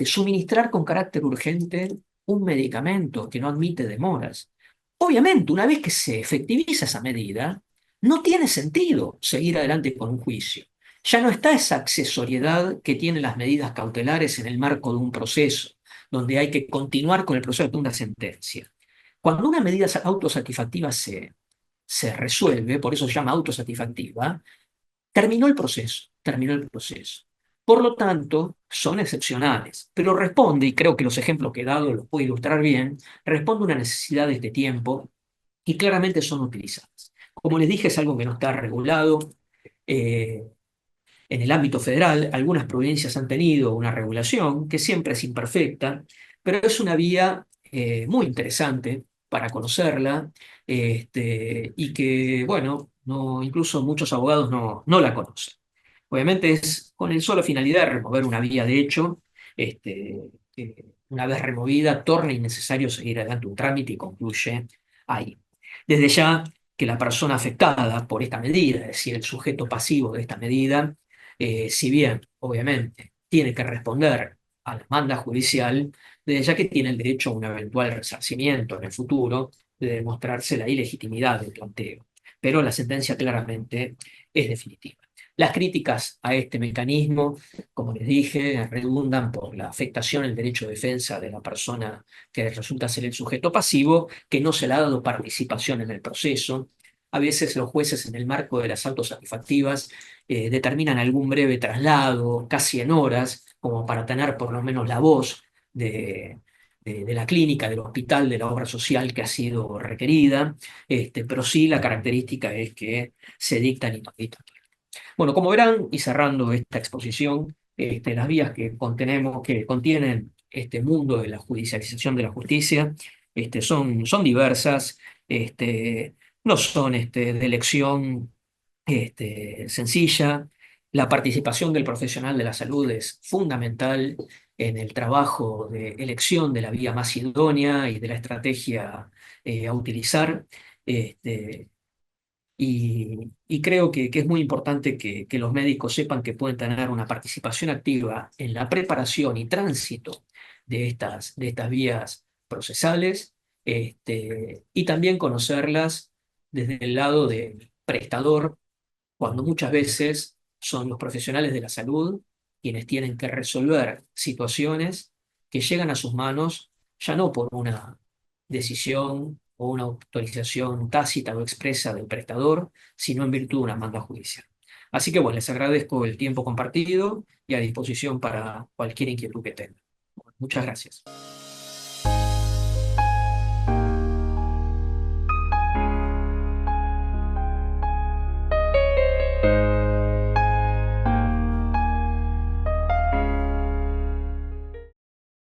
suministrar con carácter urgente un medicamento que no admite demoras. Obviamente, una vez que se efectiviza esa medida, no tiene sentido seguir adelante con un juicio. Ya no está esa accesoriedad que tienen las medidas cautelares en el marco de un proceso, donde hay que continuar con el proceso de una sentencia. Cuando una medida autosatisfactiva se resuelve, por eso se llama autosatisfactiva, terminó el proceso. Por lo tanto, son excepcionales, pero responde, y creo que los ejemplos que he dado los puedo ilustrar bien, responde a una necesidad de este tiempo y claramente son utilizadas. Como les dije, es algo que no está regulado. eh, en el ámbito federal, algunas provincias han tenido una regulación que siempre es imperfecta, pero es una vía muy interesante para conocerla y que, bueno, no, incluso muchos abogados no la conocen. Obviamente es con el solo finalidad de remover una vía de hecho, que una vez removida torna innecesario seguir adelante un trámite y concluye ahí. Desde ya que la persona afectada por esta medida, es decir, el sujeto pasivo de esta medida, si bien obviamente tiene que responder a la demanda judicial, desde ya que tiene el derecho a un eventual resarcimiento en el futuro de demostrarse la ilegitimidad del planteo. Pero la sentencia claramente es definitiva. Las críticas a este mecanismo, como les dije, redundan por la afectación al derecho de defensa de la persona que resulta ser el sujeto pasivo, que no se le ha dado participación en el proceso. A veces los jueces en el marco de las autosatisfactivas determinan algún breve traslado, casi en horas, como para tener por lo menos la voz de la clínica, del hospital, de la obra social que ha sido requerida, pero sí la característica es que se dictan y no dictan. Bueno, como verán, y cerrando esta exposición, las vías que contienen este mundo de la judicialización de la justicia son diversas, no son de elección sencilla. La participación del profesional de la salud es fundamental en el trabajo de elección de la vía más idónea y de la estrategia a utilizar. Este, y creo que es muy importante que los médicos sepan que pueden tener una participación activa en la preparación y tránsito de estas vías procesales, y también conocerlas desde el lado del prestador, cuando muchas veces son los profesionales de la salud quienes tienen que resolver situaciones que llegan a sus manos ya no por una decisión o una autorización tácita o expresa del prestador, sino en virtud de una manda judicial. Así que bueno, les agradezco el tiempo compartido y a disposición para cualquier inquietud que tengan. Muchas gracias.